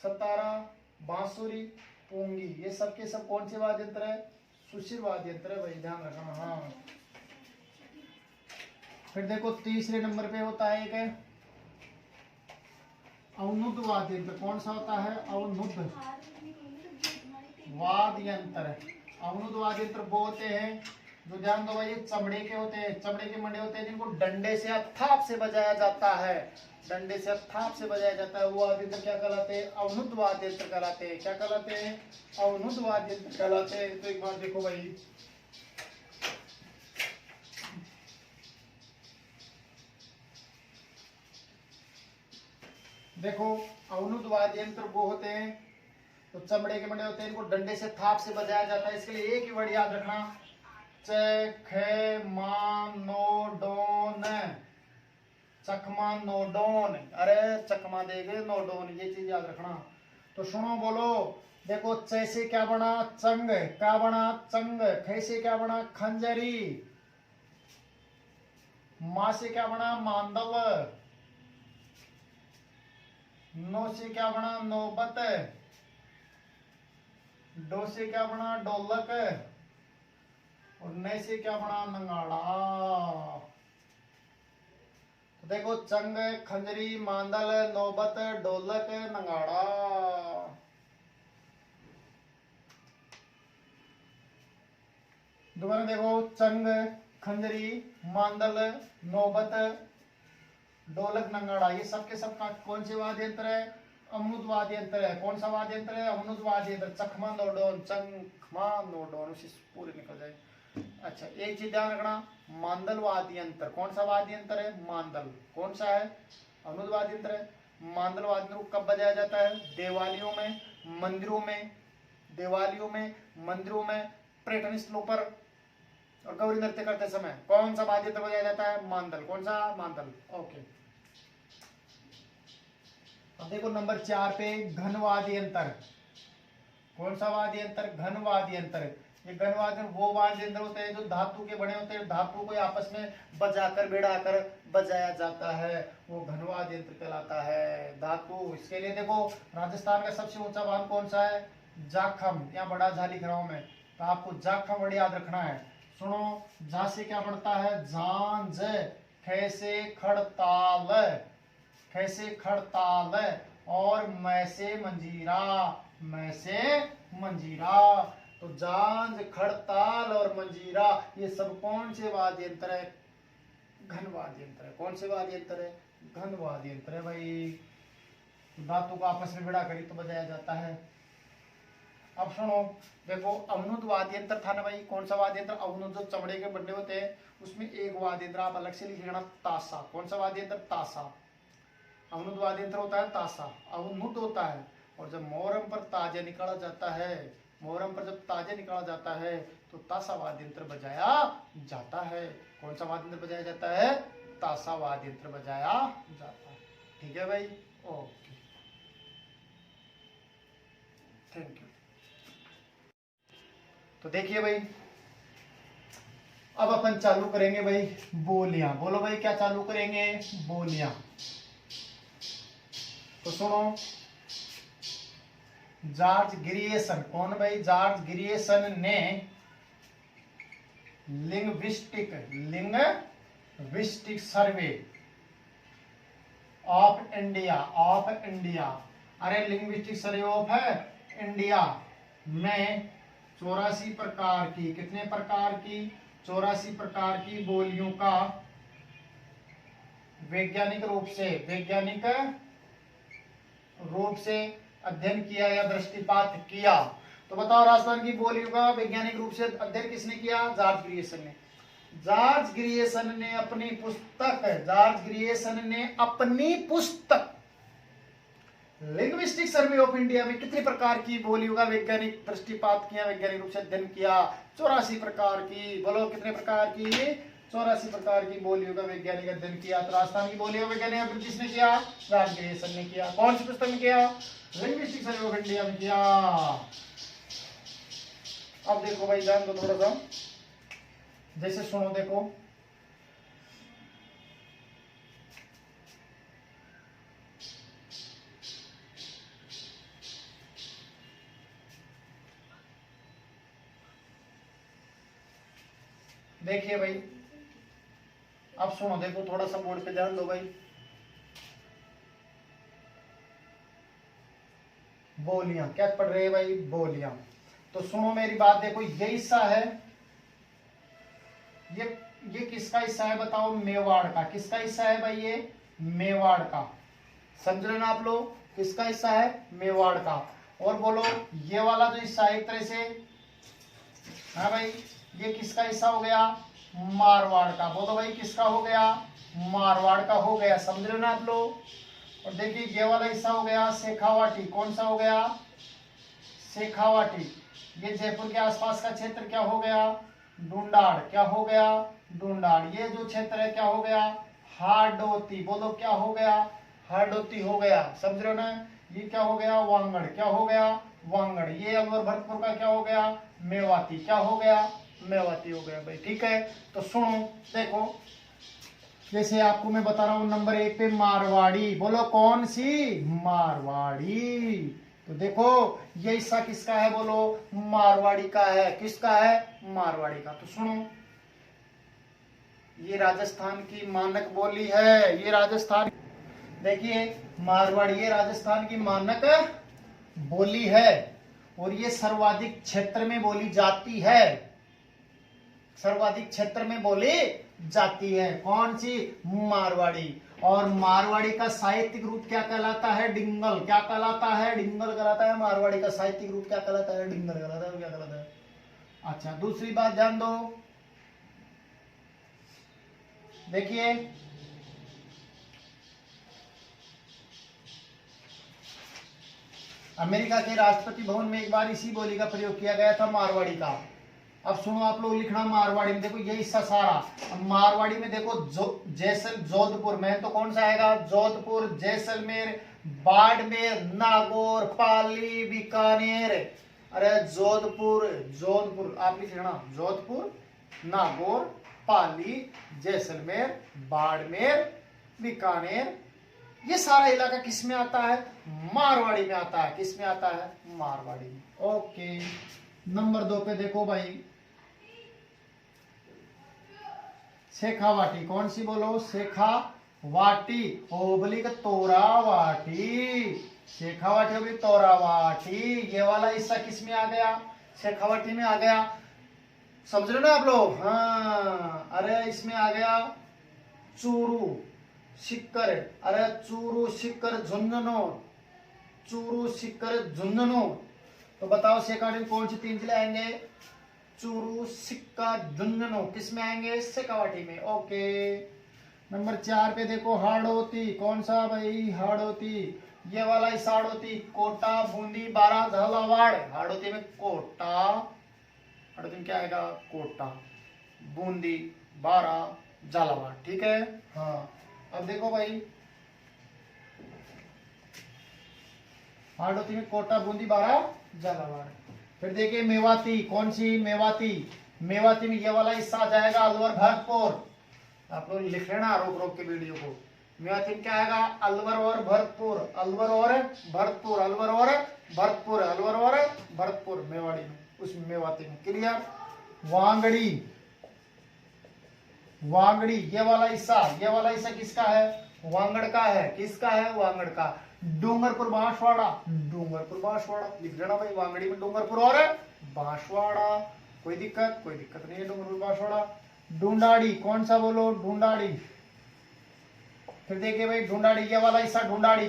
[SPEAKER 1] सतारा, बांसुरी, पोंगी, ये सब के सब कौन से वाद्य यंत्र है? सुशिर वाद्य यंत्र है भाई, ध्यान रखना। हाँ, फिर देखो तीसरे नंबर पे होता है एक अवनुद वाद्य यंत्र। कौन सा होता है? अवनुद वाद्य यंत्र। अवनुद वाद्य यंत्र वो होते हैं जो, ध्यान दो भाई, चमड़े के होते हैं, चमड़े के मंडे होते हैं जिनको डंडे से या थाप से बजाया जाता है। डंडे से थाप से बजाया जाता है, वो वाद्य यंत्र क्या कहलाते हैं? अवनुद वाद्य यंत्र कहलाते हैं। क्या कहलाते हैं? अवनुद वाद्य यंत्र कहलाते हैं। तो एक बार देखो भाई, देखो अवनुद वाद्य यंत्र वो होते हैं तो चमड़े के बने होते हैं, इनको डंडे से थाप से बजाया जाता है। इसके लिए एक ही वर्ड याद रखना, चखमा-नो-डोन। चखमा नोडोन, अरे चकमा देगे नोडोन, ये चीज याद रखना। तो सुनो बोलो, देखो च से क्या बना? चंग। क्या बना? चंग। ख से क्या बना? खंजरी। मा से क्या बना? मांडव। नो से क्या बना? नौबत। डो से क्या बना? ढोलक। और नए से क्या बना? नंगाड़ा। तो देखो चंग, खंजरी, मांदल, नौबत, ढोलक, नंगाड़ा। दोबारा देखो, चंग, खंजरी, मांदल, नौबत, ढोलक, नंगाड़ा, ये सब के सब कौन से वाद्य यंत्र है? अवनुद वाद्य यंत्र है। कौन सा वाद्य यंत्र है? अवनुद वाद्य यंत्र। चखमा नोडोन, चखमा नोडोन, उसी पूरे निकल जाए। अच्छा, एक चीज ध्यान रखना, मांदल वाद्य यंत्र। कौन सा वाद्य यंत्र है? मांदल। कौन सा है? अवनुद वाद्य यंत्र है। मांदल वाद्य यंत्र कब बजाया जाता है? दिवालियों में, मंदिरों में, दिवालियों में, मंदिरों में, पर्यटन स्थलों पर और गौरी नृत्य करते समय कौन सा वाद्य यंत्र बजाया जाता है? मांदल। कौन सा? मांदल। ओके, अब देखो नंबर 4 पे घन वाद्य यंत्र। कौन सा वाद्य यंत्र? घन वाद्य यंत्र। ये घन वाद्य वो वाद्य यंत्र होते हैं जो धातु के बने होते हैं, धातु को आपस में बजाकर भिड़ाकर बजाया जाता है, वो घन वाद्य यंत्र कहलाता है। धातु, इसके लिए देखो राजस्थान का सबसे ऊंचा बांध कौन सा है? जाखम, यहाँ बड़ा झा लिख रहा हूं मैं, तो आपको जाखम वर्ड याद रखना है। सुनो, जा से क्या बनता है? झांझ। ख से खड़ताल, ख से खड़ताल, और मैं से मंजीरा, मैं से मंजीरा। तो झांझ, खड़ताल और मंजीरा, ये सब कौन से वाद्य यंत्र है? घन वाद्य यंत्र है। कौन से वाद्य यंत्र है? घन वाद्य यंत्र है भाई। धातु को आपस में भिड़ा कर तो बजाया जाता है। अब सुनो, देखो अवनुद वाद्य यंत्र था ना भाई, कौन सा वाद्य यंत्र? अवनुद, जो चमड़े के बने होते हैं उसमें एक वाद्य यंत्र आप अलग से लिख लेना, ताशा। कौन सा वाद्य यंत्र? ताशा। अवनुद वाद्य यंत्र होता है ताशा, अवनुद होता है। और जब मोहर्रम पर ताजिया निकाला जाता है, मोहर्रम पर जब ताजिया निकाला जाता है तो ताशा वाद्य यंत्र बजाया जाता है। कौन सा वाद्य यंत्र बजाया जाता है? ताशा वाद्य यंत्र बजाया जाता है। ठीक है भाई, ओके, थैंक यू। तो देखिए भाई, अब अपन चालू करेंगे भाई बोलियां। बोलो भाई, क्या चालू करेंगे? बोलियां। तो सुनो, जॉर्ज ग्रियर्सन। कौन भाई? जॉर्ज ग्रियर्सन ने लिंग्विस्टिक सर्वे ऑफ इंडिया, अरे लिंग्विस्टिक सर्वे ऑफ इंडिया में 84 प्रकार की, कितने प्रकार की? 84 प्रकार की बोलियों का वैज्ञानिक रूप से अध्ययन किया या दृष्टिपात किया। तो बताओ, राजस्थान की बोलियों का वैज्ञानिक रूप से अध्ययन किसने किया? जॉर्ज ग्रियर्सन ने। जॉर्ज ग्रियर्सन ने अपनी पुस्तक लिंग्विस्टिक सर्वे ऑफ इंडिया में कितने प्रकार की बोलियों का वैज्ञानिक दृष्टिपात किया, वैज्ञानिक रूप से अध्ययन किया? 84 प्रकार की। बोलो कितने प्रकार की? 84 प्रकार की बोलियों का वैज्ञानिक अध्ययन किया। तो राजस्थान की बोलियों का वैज्ञानिक अध्ययन किसने किया? राजगिरेसन ने किया। कौन सी पुस्तक में किया? लिंग्विस्टिक सर्वे ऑफ इंडिया में किया। अब देखो भाई, ध्यान दो थोड़ा सा, जैसे सुनो, देखो देखिए भाई, अब सुनो, देखो थोड़ा सा बोर्ड पे ध्यान दो भाई। बोलियां क्या पढ़ रहे हैं भाई? बोलियां। तो सुनो मेरी बात, देखो ये हिस्सा है, ये किसका हिस्सा है बताओ? मेवाड़ का। किसका हिस्सा है भाई? ये मेवाड़ का। समझ रहे ना आप लोग? किसका हिस्सा है? मेवाड़ का। और बोलो ये वाला जो हिस्सा है एक तरह से, हाँ भाई, ये किसका हिस्सा हो गया? मारवाड़ का। बोलो भाई किसका हो गया? मारवाड़ का हो गया। समझ रहे ना आप लोग? और देखिए ये वाला हिस्सा हो गया शेखावाटी। कौन सा हो गया? शेखावाटी। ये जयपुर के आसपास का क्षेत्र क्या हो गया? डूंडाड़। क्या हो गया? डूंडाड़। ये जो क्षेत्र है क्या हो गया? हाडोती। बोलो क्या हो गया? हाडोती हो गया। समझ रहे हो ना? ये क्या हो गया? वांगड़। क्या हो गया? वांगड़। ये अलवर भरतपुर का क्या हो गया? मेवाती। क्या हो गया? मेवाती हो गया भाई। ठीक है, तो सुनो, देखो जैसे आपको मैं बता रहा हूं, नंबर 1 पे मारवाड़ी। बोलो कौन सी? मारवाड़ी। तो देखो ये हिस्सा किसका है? बोलो मारवाड़ी का है। किसका है? मारवाड़ी का। तो सुनो, ये राजस्थान की मानक बोली है। ये राजस्थान, देखिए मारवाड़ी, ये राजस्थान की मानक बोली है और ये सर्वाधिक क्षेत्र में बोली जाती है। सर्वाधिक क्षेत्र में बोली जाती है। कौन सी? मारवाड़ी। और मारवाड़ी का साहित्यिक रूप क्या कहलाता है? डिंगल। क्या कहलाता है? डिंगल कहलाता है। मारवाड़ी का साहित्यिक रूप क्या कहलाता है? डिंगल कहलाता है। क्या कहलाता है? अच्छा, दूसरी बात ध्यान दो, देखिए अमेरिका के राष्ट्रपति भवन में एक बार इसी बोली का प्रयोग किया गया था, मारवाड़ी का। अब सुनो आप लोग, लिखना मारवाड़ी में। देखो ये हिस्सा सारा, अब मारवाड़ी में देखो जोधपुर में तो कौन सा आएगा? जोधपुर, जैसलमेर, बाड़मेर, नागौर, पाली, बीकानेर। अरे जोधपुर, जोधपुर आप लिख लेना, जोधपुर, नागौर, पाली, जैसलमेर, बाड़मेर, बीकानेर। ये सारा इलाका किस में आता है? मारवाड़ी में आता है। किस में आता है? मारवाड़ी में। ओके, नंबर 2 पे देखो भाई, शेखावाटी। कौन सी? बोलो शेखावाटी ओबलिक तोरावाटी। शेखावाटी ओबलिक तोरावाटी। ये वाला हिस्सा किस में आ गया? शेखावाटी में आ गया। समझ रहे ना आप लोग? हाँ, अरे इसमें आ गया चूरू सिक्कर। अरे चूरू सिक्कर झुंझुनू, चूरू सिक्कर झुंझुनू। तो बताओ शेखावाटी में कौन सी 3 जिले आएंगे? चूरू, सिक्का, झुंझुनू। किस में आएंगे? शेखावाटी में। ओके, नंबर 4 पे देखो हाड़ौती। कौन सा भाई? हाड़ौती। ये वाला हिस्सा हाड़ौती, कोटा, बूंदी, बारा, झालावाड़। हाड़ौती में कोटा, हाड़ौती में क्या आएगा? कोटा, बूंदी, बारा, झालावाड़। ठीक है, हाँ। अब देखो भाई, हाड़ौती में कोटा, बूंदी, बारा, झालावाड़। फिर देखिए मेवाती। कौन सी? मेवाती। मेवाती में ये वाला हिस्सा आ जाएगा अलवर, भरतपुर। आप लोग लिख लेना रोक रोक के वीडियो को। मेवाती में क्या आएगा? अलवर और भरतपुर, अलवर और भरतपुर, अलवर और भरतपुर, अलवर और भरतपुर। मेवाड़ी में, उसमें मेवाती में। क्लियर? वांगड़ी, वांगड़ी ये वाला हिस्सा, ये वाला हिस्सा किसका है? वांगड़ का है। किसका है? वांगड़ का। डूंगरपुर, बांसवाड़ा, डूंगरपुर, बांसवाड़ा लिख लेना भाई। वांगड़ी में डूंगरपुर और बांसवाड़ा। कोई दिक्कत? कोई दिक्कत नहीं है, डूंगरपुर, बांसवाड़ा। ढूंढाड़ी। कौन सा? बोलो ढूंढाड़ी। फिर देखिए भाई ढूंढाड़ी, ये वाला हिस्सा ढूंढाड़ी,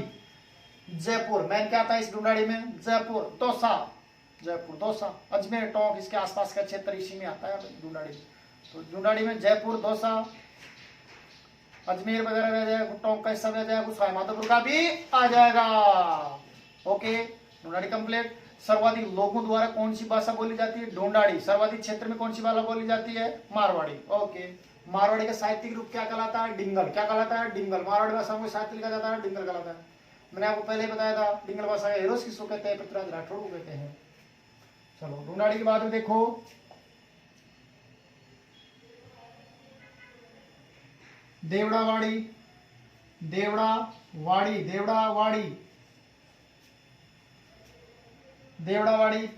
[SPEAKER 1] जयपुर। मैन क्या आता है इस ढूंढाड़ी में? जयपुर, दौसा, जयपुर, दौसा, अजमेर, टोंक, इसके आसपास का क्षेत्र इसी में आता है ढूंढाड़ी। तो ढूंढाड़ी में जयपुर, दौसा, अजमेर वगैरह रह जाएगा, टोंक का हिस्सा रह जाएगा, सवाईमाधोपुर का भी आ जाएगा। Okay, Dhundhari complete. सर्वाधिक लोगों द्वारा कौन सी भाषा बोली जाती है? ढूंढाड़ी। सर्वाधिक क्षेत्र में कौन सी भाषा बोली जाती है? मारवाड़ी। ओके, मारवाड़ी का साहित्यिक रूप क्या कहलाता है? डिंगल। क्या कहलाता है? डिंगल। मारवाड़ी भाषा में साहित्य लिखा जाता है, डिंगल कहलाता है। मैंने आपको पहले ही बताया था, डिंगल भाषा का हीरोज किसको कहते हैं? पृथ्वीराज राठौड़ को कहते हैं। चलो ढूंढाड़ी के बाद में देखो, देवड़ावाड़ी। देवड़ावाड़ी, देवड़ावाड़ी, देवड़ावाड़ी।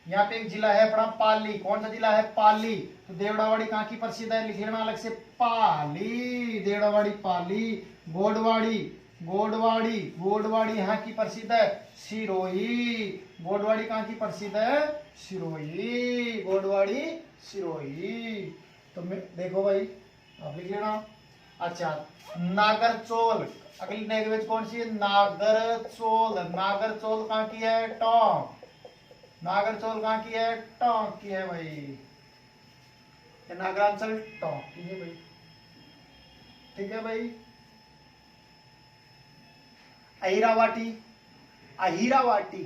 [SPEAKER 1] यहाँ पे एक जिला है अपना पाली। कौन सा जिला है? पाली। तो देवड़ावाड़ी कहाँ की प्रसिद्ध है? लिख लेना अलग से, पाली। देवड़ावाड़ी पाली। गोडवाड़ी, गोडवाड़ी, गोडवाड़ी यहाँ की प्रसिद्ध है सिरोही। गोडवाड़ी कहाँ की प्रसिद्ध है? सिरोही। गोडवाड़ी सिरोही। तो देखो भाई, आप लिख लेना। अच्छा, नागरचोल। अगली लैंग्वेज कौन सी है? नागरचोल। नागरचोल कहाँ की है? टोंक। नागरचोल कहाँ की है? टोंक की है भाई। ये नागरांचल टोंक की है भाई। ठीक है भाई। अहिरावाटी। अहिरावाटी,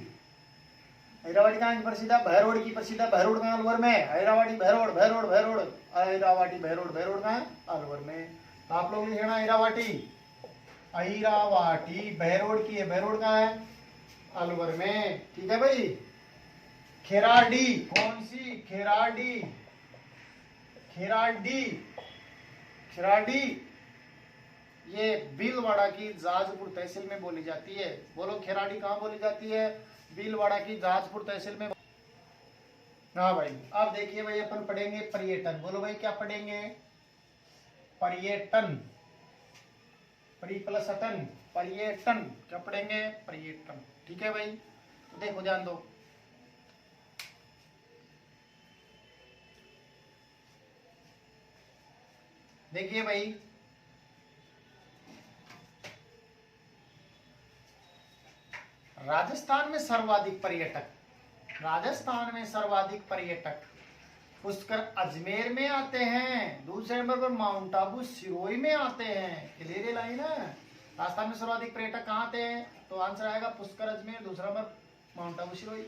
[SPEAKER 1] अहिरावाटी कहाँ की प्रसिद्ध है? भैरोड़ की प्रसिद्ध है। भैरोड़ कहाँ? अलवर में। अहिरावाटी भैरोड़, भैरोड़, भैरोड़। अहिरावाटी भैरोड़, भैरोड़ कहाँ है? अलवर में। तो आप लोग लिखना अहिरावाटी। अहिरावाटी भैरोड़ की है। भैरोड़ कहाँ है? अलवर में। ठीक है भाई। खेराडी। कौन सी? खेराडी। खेराडी, खेराडी ये भीलवाड़ा की जाजपुर तहसील में बोली जाती है। बोलो, खेराडी कहाँ बोली जाती है? भीलवाड़ा की जाजपुर तहसील में। हाँ भाई, अब देखिए भाई, अपन पढ़ेंगे पर्यटन। बोलो भाई, क्या पढ़ेंगे? पर्यटन। परी प्लस अटन, पर्यटन। क्या पढ़ेंगे? पर्यटन। ठीक है भाई। तो देखो, ध्यान दो। देखिए भाई, राजस्थान में सर्वाधिक पर्यटक, राजस्थान में सर्वाधिक पर्यटक पुष्कर अजमेर में आते हैं। दूसरे नंबर पर माउंट आबू सिरोही में आते हैं। क्लियर लाइन है। राजस्थान में सर्वाधिक पर्यटक कहाँ आते हैं? तो आंसर आएगा पुष्कर अजमेर, दूसरा नंबर माउंट आबू सिरोही।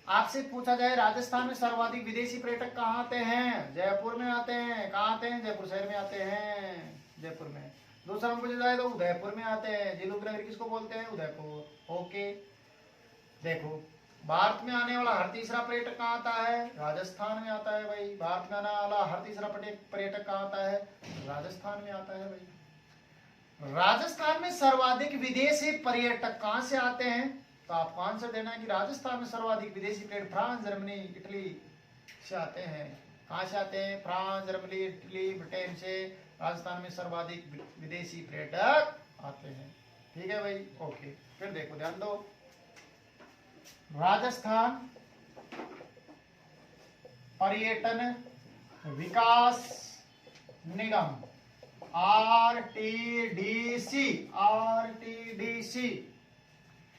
[SPEAKER 1] आपसे पूछा जाए राजस्थान में सर्वाधिक विदेशी पर्यटक कहाँ आते हैं? जयपुर में आते हैं। कहाँ आते हैं? जयपुर शहर में आते हैं, जयपुर में। दूसरा नंबर पूछा जाए तो उदयपुर में आते हैं। जिलों नगरी किसको बोलते हैं? उदयपुर। ओके, देखो, भारत में आने वाला हर तीसरा पर्यटक कहाँ आता है? राजस्थान में आता है भाई। भारत में आने वाला हर तीसरा पर्यटक कहाँ आता है? राजस्थान में आता है भाई। राजस्थान में सर्वाधिक विदेशी पर्यटक कहाँ से आते हैं? तो आपको आंसर देना है कि राजस्थान में सर्वाधिक विदेशी पर्यटक फ्रांस, जर्मनी, इटली से आते हैं। कहाँ से आते हैं? फ्रांस, जर्मनी, इटली, ब्रिटेन से राजस्थान में सर्वाधिक विदेशी पर्यटक आते हैं। ठीक है भाई। ओके, फिर देखो, ध्यान दो। राजस्थान पर्यटन विकास निगम, RTDC, RTDC,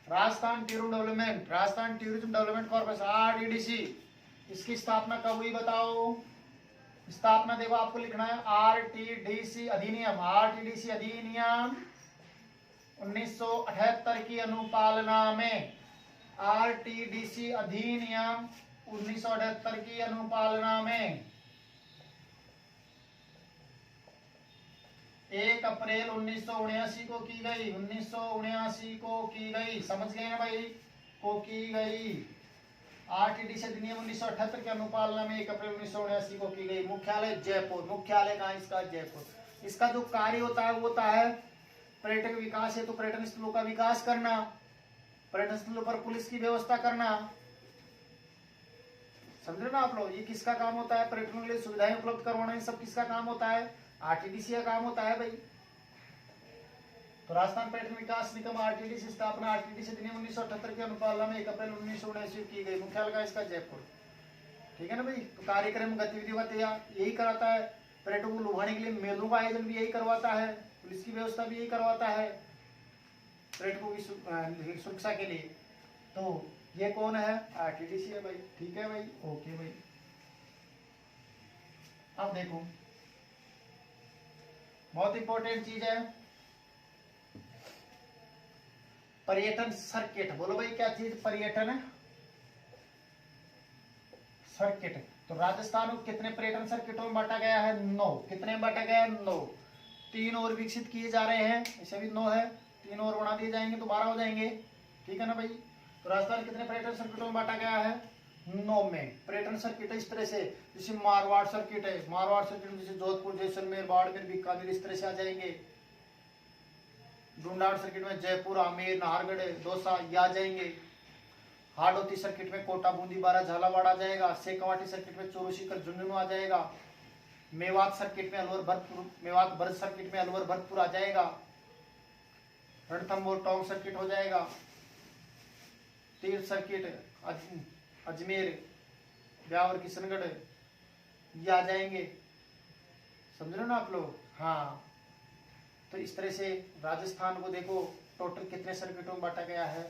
[SPEAKER 1] Rajasthan tourism development, Rajasthan tourism development corporation, RTDC, इसकी स्थापना कब हुई बताओ? स्थापना देखो, आपको लिखना है आरटीडीसी अधिनियम, आरटीडीसी अधिनियम 1978 की अनुपालना में, आरटीडीसी अधिनियम 1978 की अनुपालना में 1 अप्रैल 1979 को की गई। 1979 को की गई, समझ गए ना भाई? को की गई। आरटीडीसी अधिनियम 1978 की अनुपालना में 1 अप्रैल 1979 को की गई। मुख्यालय जयपुर। मुख्यालय कहाँ इसका? जयपुर। इसका जो कार्य होता है वो होता है पर्यटक विकास है, तो पर्यटन स्थलों का विकास करना, पर्यटन स्थलों पर पुलिस की व्यवस्था करना। समझ रहे ना आप लोग? ये किसका काम होता है? पर्यटन के लिए सुविधाएं उपलब्ध करवाना, ये सब किसका काम होता है? आरटीडीसी का काम होता है भाई। तो राजस्थान पर्यटन विकास निगम आरटीडीसी स्थापना आरटीडीसी अधिनियम 1978 की अनुपालना में 1 अप्रैल 1979 की गई। मुख्यालय का इसका जयपुर। ठीक है ना भाई? तो कार्यक्रम गतिविधियों का यही कराता है। पर्यटकों को लुभाने के लिए मेलों का आयोजन भी यही करवाता है, पुलिस की व्यवस्था भी यही करवाता है पर्यटकों की सुरक्षा के लिए। तो ये कौन है? आरटीडीसी है भाई। ठीक है भाई। ओके भाई। अब देखो, बहुत इंपॉर्टेंट चीज है। पर्यटन सर्किट, बोलो भाई क्या चीज, पर्यटन है सर्किट। तो राजस्थान को कितने पर्यटन सर्किटों में बांटा गया है, 9। कितने में बांटा गया है, 9। 3 और विकसित किए जा रहे हैं, इसे भी 9 है, 3 और बढ़ा दिए जाएंगे तो 12 हो जाएंगे, ठीक है ना भाई। तो राजस्थान कितने पर्यटन सर्किटों में बांटा गया है, 9 में। पर्यटन सर्किट है इस तरह से, जैसे मारवाड़ सर्किट है, मारवाड़ सर्किट में जैसे जोधपुर, जैसलमेर, बाड़मेर, बीकानेर इस तरह से आ जाएंगे। ढूंढाड़ सर्किट में जयपुर, आमेर, नाहरगढ़, दौसा ये आ जाएंगे। हाड़ौती सर्किट में कोटा, बूंदी, बारा, झालावाड़ आ जाएगा। शेखावाटी सर्किट में चोरू, सीकर, झुंझुनू आ जाएगा। मेवात सर्किट में अलवर, भरतपुर, मेवात भरत सर्किट में अलवर, भरतपुर आ जाएगा। रणथंभौर टोंक सर्किट हो जाएगा। तीर्थ सर्किट अजमेर, ब्यावर, किशनगढ़ ये आ जाएंगे, समझ रहे हो ना आप लोग। हाँ, तो इस तरह से राजस्थान को देखो टोटल कितने सर्किटों में बांटा गया है,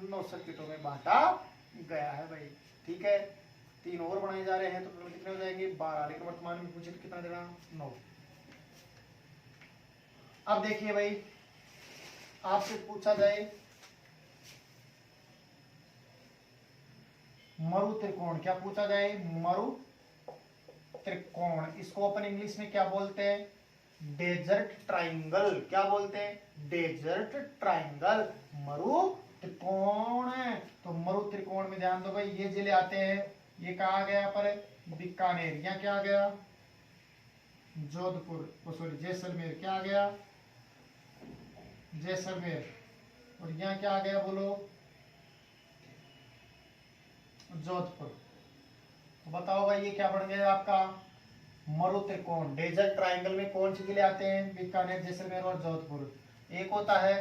[SPEAKER 1] 9 सर्किटों में बांटा गया है भाई, ठीक है। 3 और बनाए जा रहे हैं तो टोटल कितने हो जाएंगे, 12। लेकिन वर्तमान में पूछे तो कितना देना, 9। अब देखिए भाई, आपसे पूछा जाए मरु त्रिकोण, क्या पूछा जाए, मरु त्रिकोण, इसको अपन इंग्लिश में क्या बोलते हैं, डेजर्ट ट्राइंगल। क्या बोलते हैं, डेजर्ट ट्राइंगल, मरु त्रिकोण है। तो मरु त्रिकोण में ध्यान दो भाई, ये जिले आते हैं, ये कहा आ गया पर बीकानेर, यहाँ क्या आ गया, जोधपुर, सॉरी जैसलमेर, क्या आ गया, जैसलमेर, और यहाँ क्या आ गया, बोलो जोधपुर। तो बताओ भाई ये क्या बन गया आपका, मरु त्रिकोण। डेजर्ट ट्राइंगल में कौन से जिले आते हैं, बीकानेर, जैसलमेर और जोधपुर। एक होता है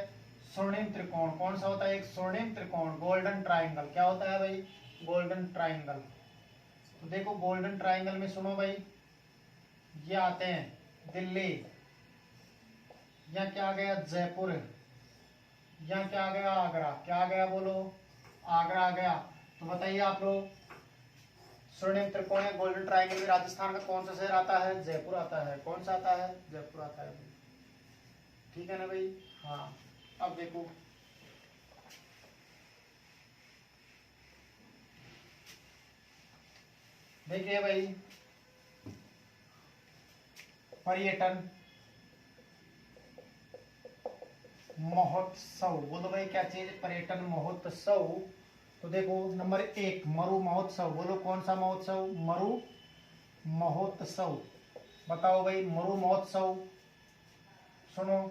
[SPEAKER 1] स्वर्णिम त्रिकोण, कौन सा होता है, एक स्वर्णिम त्रिकोण, गोल्डन ट्राइंगल। क्या होता है भाई, गोल्डन ट्राइंगल। तो देखो गोल्डन ट्राइंगल में सुनो भाई, ये आते हैं दिल्ली, यहाँ क्या आ गया, जयपुर, यहाँ क्या आ गया, आगरा। क्या आ गया, बोलो आगरा आ गया। तो बताइए आप लोग, स्वर्णिम त्रिकोण या गोल्डन ट्राइंगल में राजस्थान का कौन सा शहर आता है, जयपुर आता है। कौन सा आता है, जयपुर आता है, ठीक है ना भाई। हाँ, अब देखो देखिए भाई, पर्यटन महोत्सव, बोलो भाई क्या चीज, पर्यटन महोत्सव। तो देखो नंबर 1 मरु महोत्सव, बोलो कौन सा महोत्सव, मरु महोत्सव। बताओ भाई मरु महोत्सव, सुनो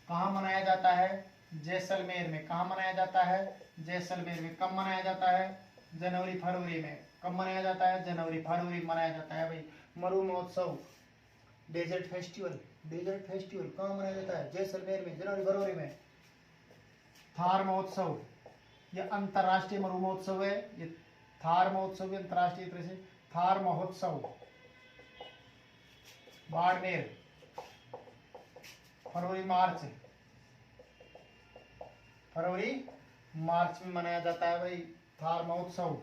[SPEAKER 1] कहाँ मनाया जाता है, जैसलमेर में। कहाँ मनाया जाता है, जैसलमेर में। कब मनाया जाता है, जनवरी फरवरी में। कब मनाया जाता है, जनवरी फरवरी में मनाया जाता है भाई Maru Mahotsav. Desert festival, desert festival कहाँ मनाया जाता है, जैसलमेर में, जनवरी फरवरी में। थार महोत्सव, ये अंतरराष्ट्रीय मरु महोत्सव है, ये थार महोत्सव भी अंतरराष्ट्रीय तरह से। थार महोत्सव बाड़मेर, फरवरी मार्च, फरवरी मार्च में मनाया जाता है भाई थार महोत्सव।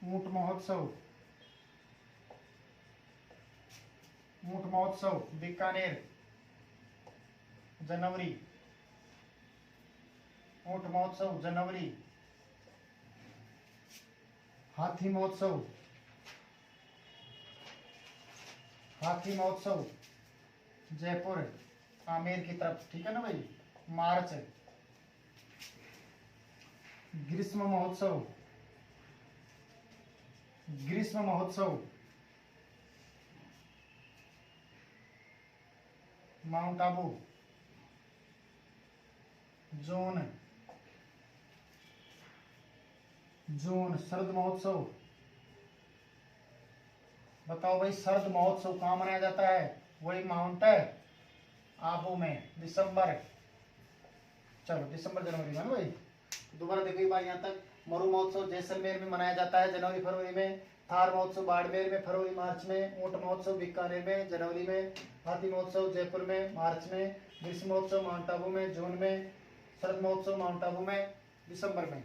[SPEAKER 1] ऊंट महोत्सव, ऊंट महोत्सव बीकानेर, जनवरी। ऊंट महोत्सव जनवरी। हाथी महोत्सव, हाथी महोत्सव जयपुर, आमेर की तरफ, ठीक है ना भाई, मार्च। ग्रीष्म महोत्सव, ग्रीष्म महोत्सव माउंट आबू, जून। जून। शरद महोत्सव, बताओ भाई शरद महोत्सव कहाँ मनाया जाता है, वही माउंट आबू में, दिसंबर। चलो दिसंबर जनवरी में ना भाई। दोबारा देखो एक बार यहाँ तक, मरु महोत्सव जैसलमेर में मनाया जाता है जनवरी फरवरी में। थार महोत्सव बाड़मेर में फरवरी मार्च में। ऊंट महोत्सव बीकानेर में जनवरी में। हाथी महोत्सव जयपुर में मार्च में। ग्रीष्म महोत्सव माउंट आबू में जून में। शरद महोत्सव माउंट आबू में दिसंबर में।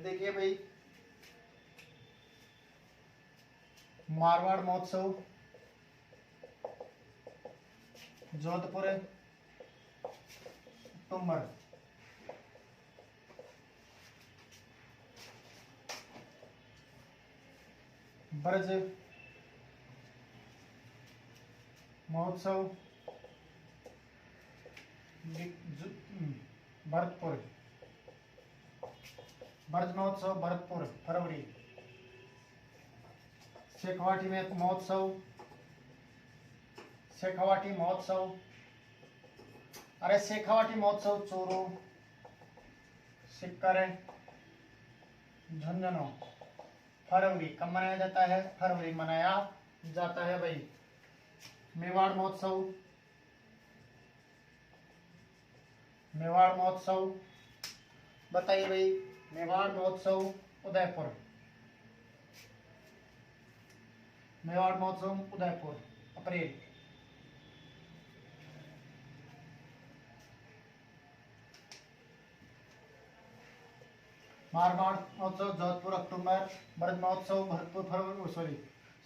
[SPEAKER 1] देखिए भाई, मारवाड़ महोत्सव जोधपुर अक्टूबर। ब्रज महोत्सव भरतपुर। ब्रज महोत्सव भरतपुर फरवरी। शेखावाटी में महोत्सव, शेखावाटी महोत्सव, अरे शेखावाटी महोत्सव चूरू, सिक्कर, झुंझुनू फरवरी। कब मनाया जाता है? फरवरी मनाया जाता है भाई। मेवाड़ महोत्सव, मेवाड़ महोत्सव बताइए भाई। मेवाड़ महोत्सव उदयपुर, मेवाड़ महोत्सव उदयपुर अप्रैल। मारवाड़ महोत्सव जोधपुर अक्टूबर। ब्रज महोत्सव भरतपुर फरवरी, सॉरी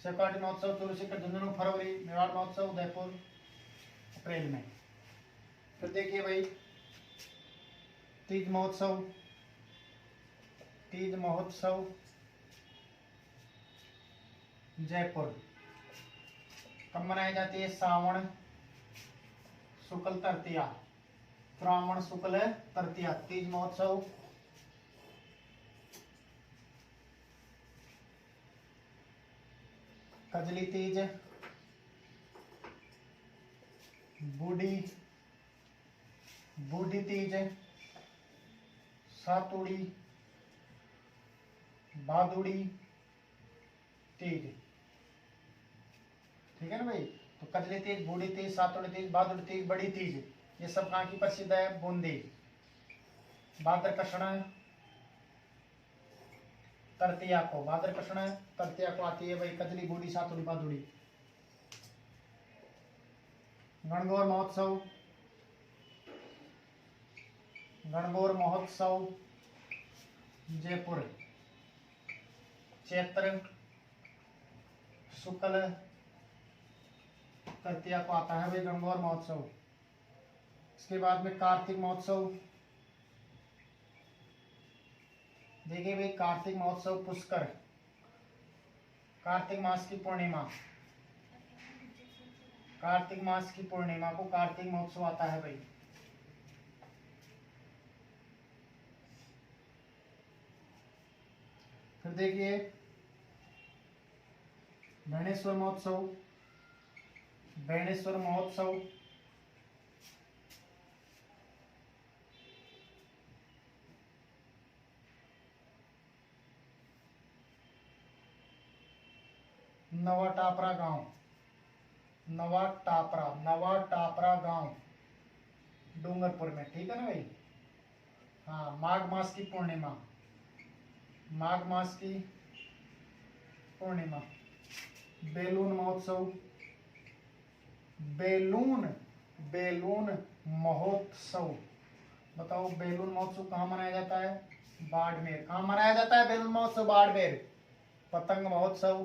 [SPEAKER 1] शेखावाटी महोत्सव चूरू सिक्कर झुंझुनू फरवरी। मेवाड़ महोत्सव उदयपुर अप्रैल में। फिर देखिए भाई, तीज महोत्सव, तीज महोत्सव जयपुर। कब मनाई जाती है? श्रावण शुक्ल तृतीया, श्रावण शुक्ल तृतीया तीज महोत्सव। कजली तीज, बूढ़ी, बूढ़ी तीज, सातुड़ी, भादुड़ी तीज। ठीक है ना भाई। तो कजली तीज, बूढ़ी तीज, सातुड़ी तीज, भादुड़ी तीज, बड़ी तीज, ये सब कहाँ की प्रसिद्ध है? बूंदी। भाद्र कृष्ण तृतीया को, भाद्र कृष्ण तृतीया को आती है भाई कजली, बूढ़ी, सातुड़ी, भादुड़ी। गणगौर महोत्सव, गणगौर महोत्सव जयपुर चैत्र शुक्ल तृतीया को आता है भाई गणगौर महोत्सव। इसके बाद में कार्तिक महोत्सव। देखिए भाई, कार्तिक महोत्सव पुष्कर, कार्तिक मास की पूर्णिमा, कार्तिक मास की पूर्णिमा को कार्तिक महोत्सव आता है भाई। फिर देखिए बेणेश्वर महोत्सव, बेणेश्वर महोत्सव नवा टापरा गांव, नवा टापरा, नवा टापरा गांव डूंगरपुर में। ठीक है ना भाई। हाँ, माघ मास की पूर्णिमा, माघ मास की पूर्णिमा। बेलून महोत्सव, बेलून, बेलून महोत्सव बताओ, बेलून महोत्सव कहाँ मनाया जाता है? बाड़मेर। कहाँ मनाया जाता है बेलून महोत्सव? बाड़मेर। पतंग महोत्सव,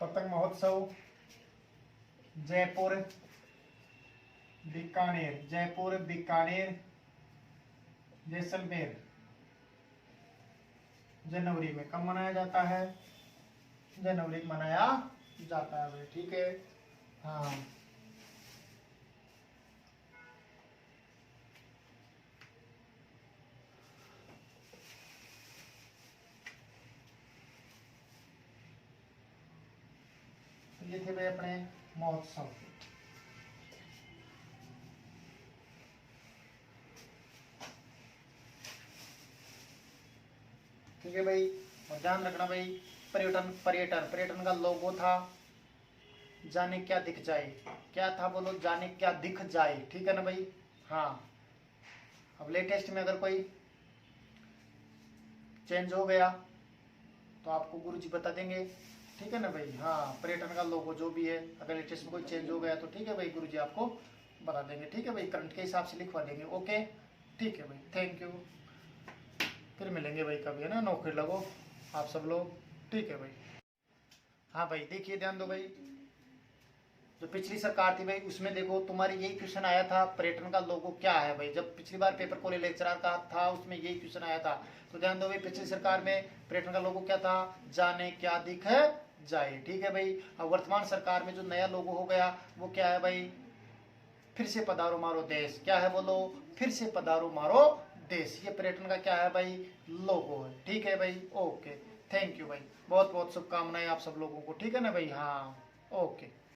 [SPEAKER 1] पतंग महोत्सव जयपुर बीकानेर, जयपुर बीकानेर जैसलमेर जनवरी में। कब मनाया जाता है? जनवरी में मनाया जाता है। ठीक है। हाँ, तो ये थे भाई अपने महोत्सव। ठीक है भाई। और ध्यान रखना भाई, पर्यटन, पर्यटन, पर्यटन का लोगो था जाने क्या दिख जाए। क्या था बोलो? जाने क्या दिख जाए। ठीक है ना भाई। हाँ, अब लेटेस्ट में अगर कोई चेंज हो गया तो आपको गुरुजी बता देंगे। ठीक है ना भाई। हाँ, पर्यटन का लोगो जो भी है, अगर लेटेस्ट में कोई चेंज हो गया तो ठीक है भाई, गुरुजी आपको बता देंगे। ठीक है भाई, करंट के हिसाब से लिखवा देंगे। ओके, ठीक है भाई, थैंक यू। फिर मिलेंगे भाई कभी, है ना। नौकरी लगो आप सब लोग, ठीक है भाई। हाँ भाई देखिए, ध्यान दो भाई, जो पिछली सरकार थी भाई उसमें देखो तुम्हारी यही क्वेश्चन आया था, पर्यटन का लोगो क्या है भाई। जब पिछली बार पेपर कोले लेक्चरर का था उसमें यही क्वेश्चन आया था। तो ध्यान दो भाई, पिछली सरकार में पर्यटन का लोगो क्या था, जाने क्या दिख है जाए, ठीक है भाई। अब वर्तमान सरकार में जो नया लोगो हो गया वो क्या है भाई, फिर से पधारो मारो देश। क्या है बोलो, फिर से पधारो मारो देश। ये पर्यटन का क्या है भाई, लोगो है, ठीक है भाई। ओके, थैंक यू भाई, बहुत बहुत शुभकामनाएं आप सब लोगों को, ठीक है ना भाई। हाँ ओके।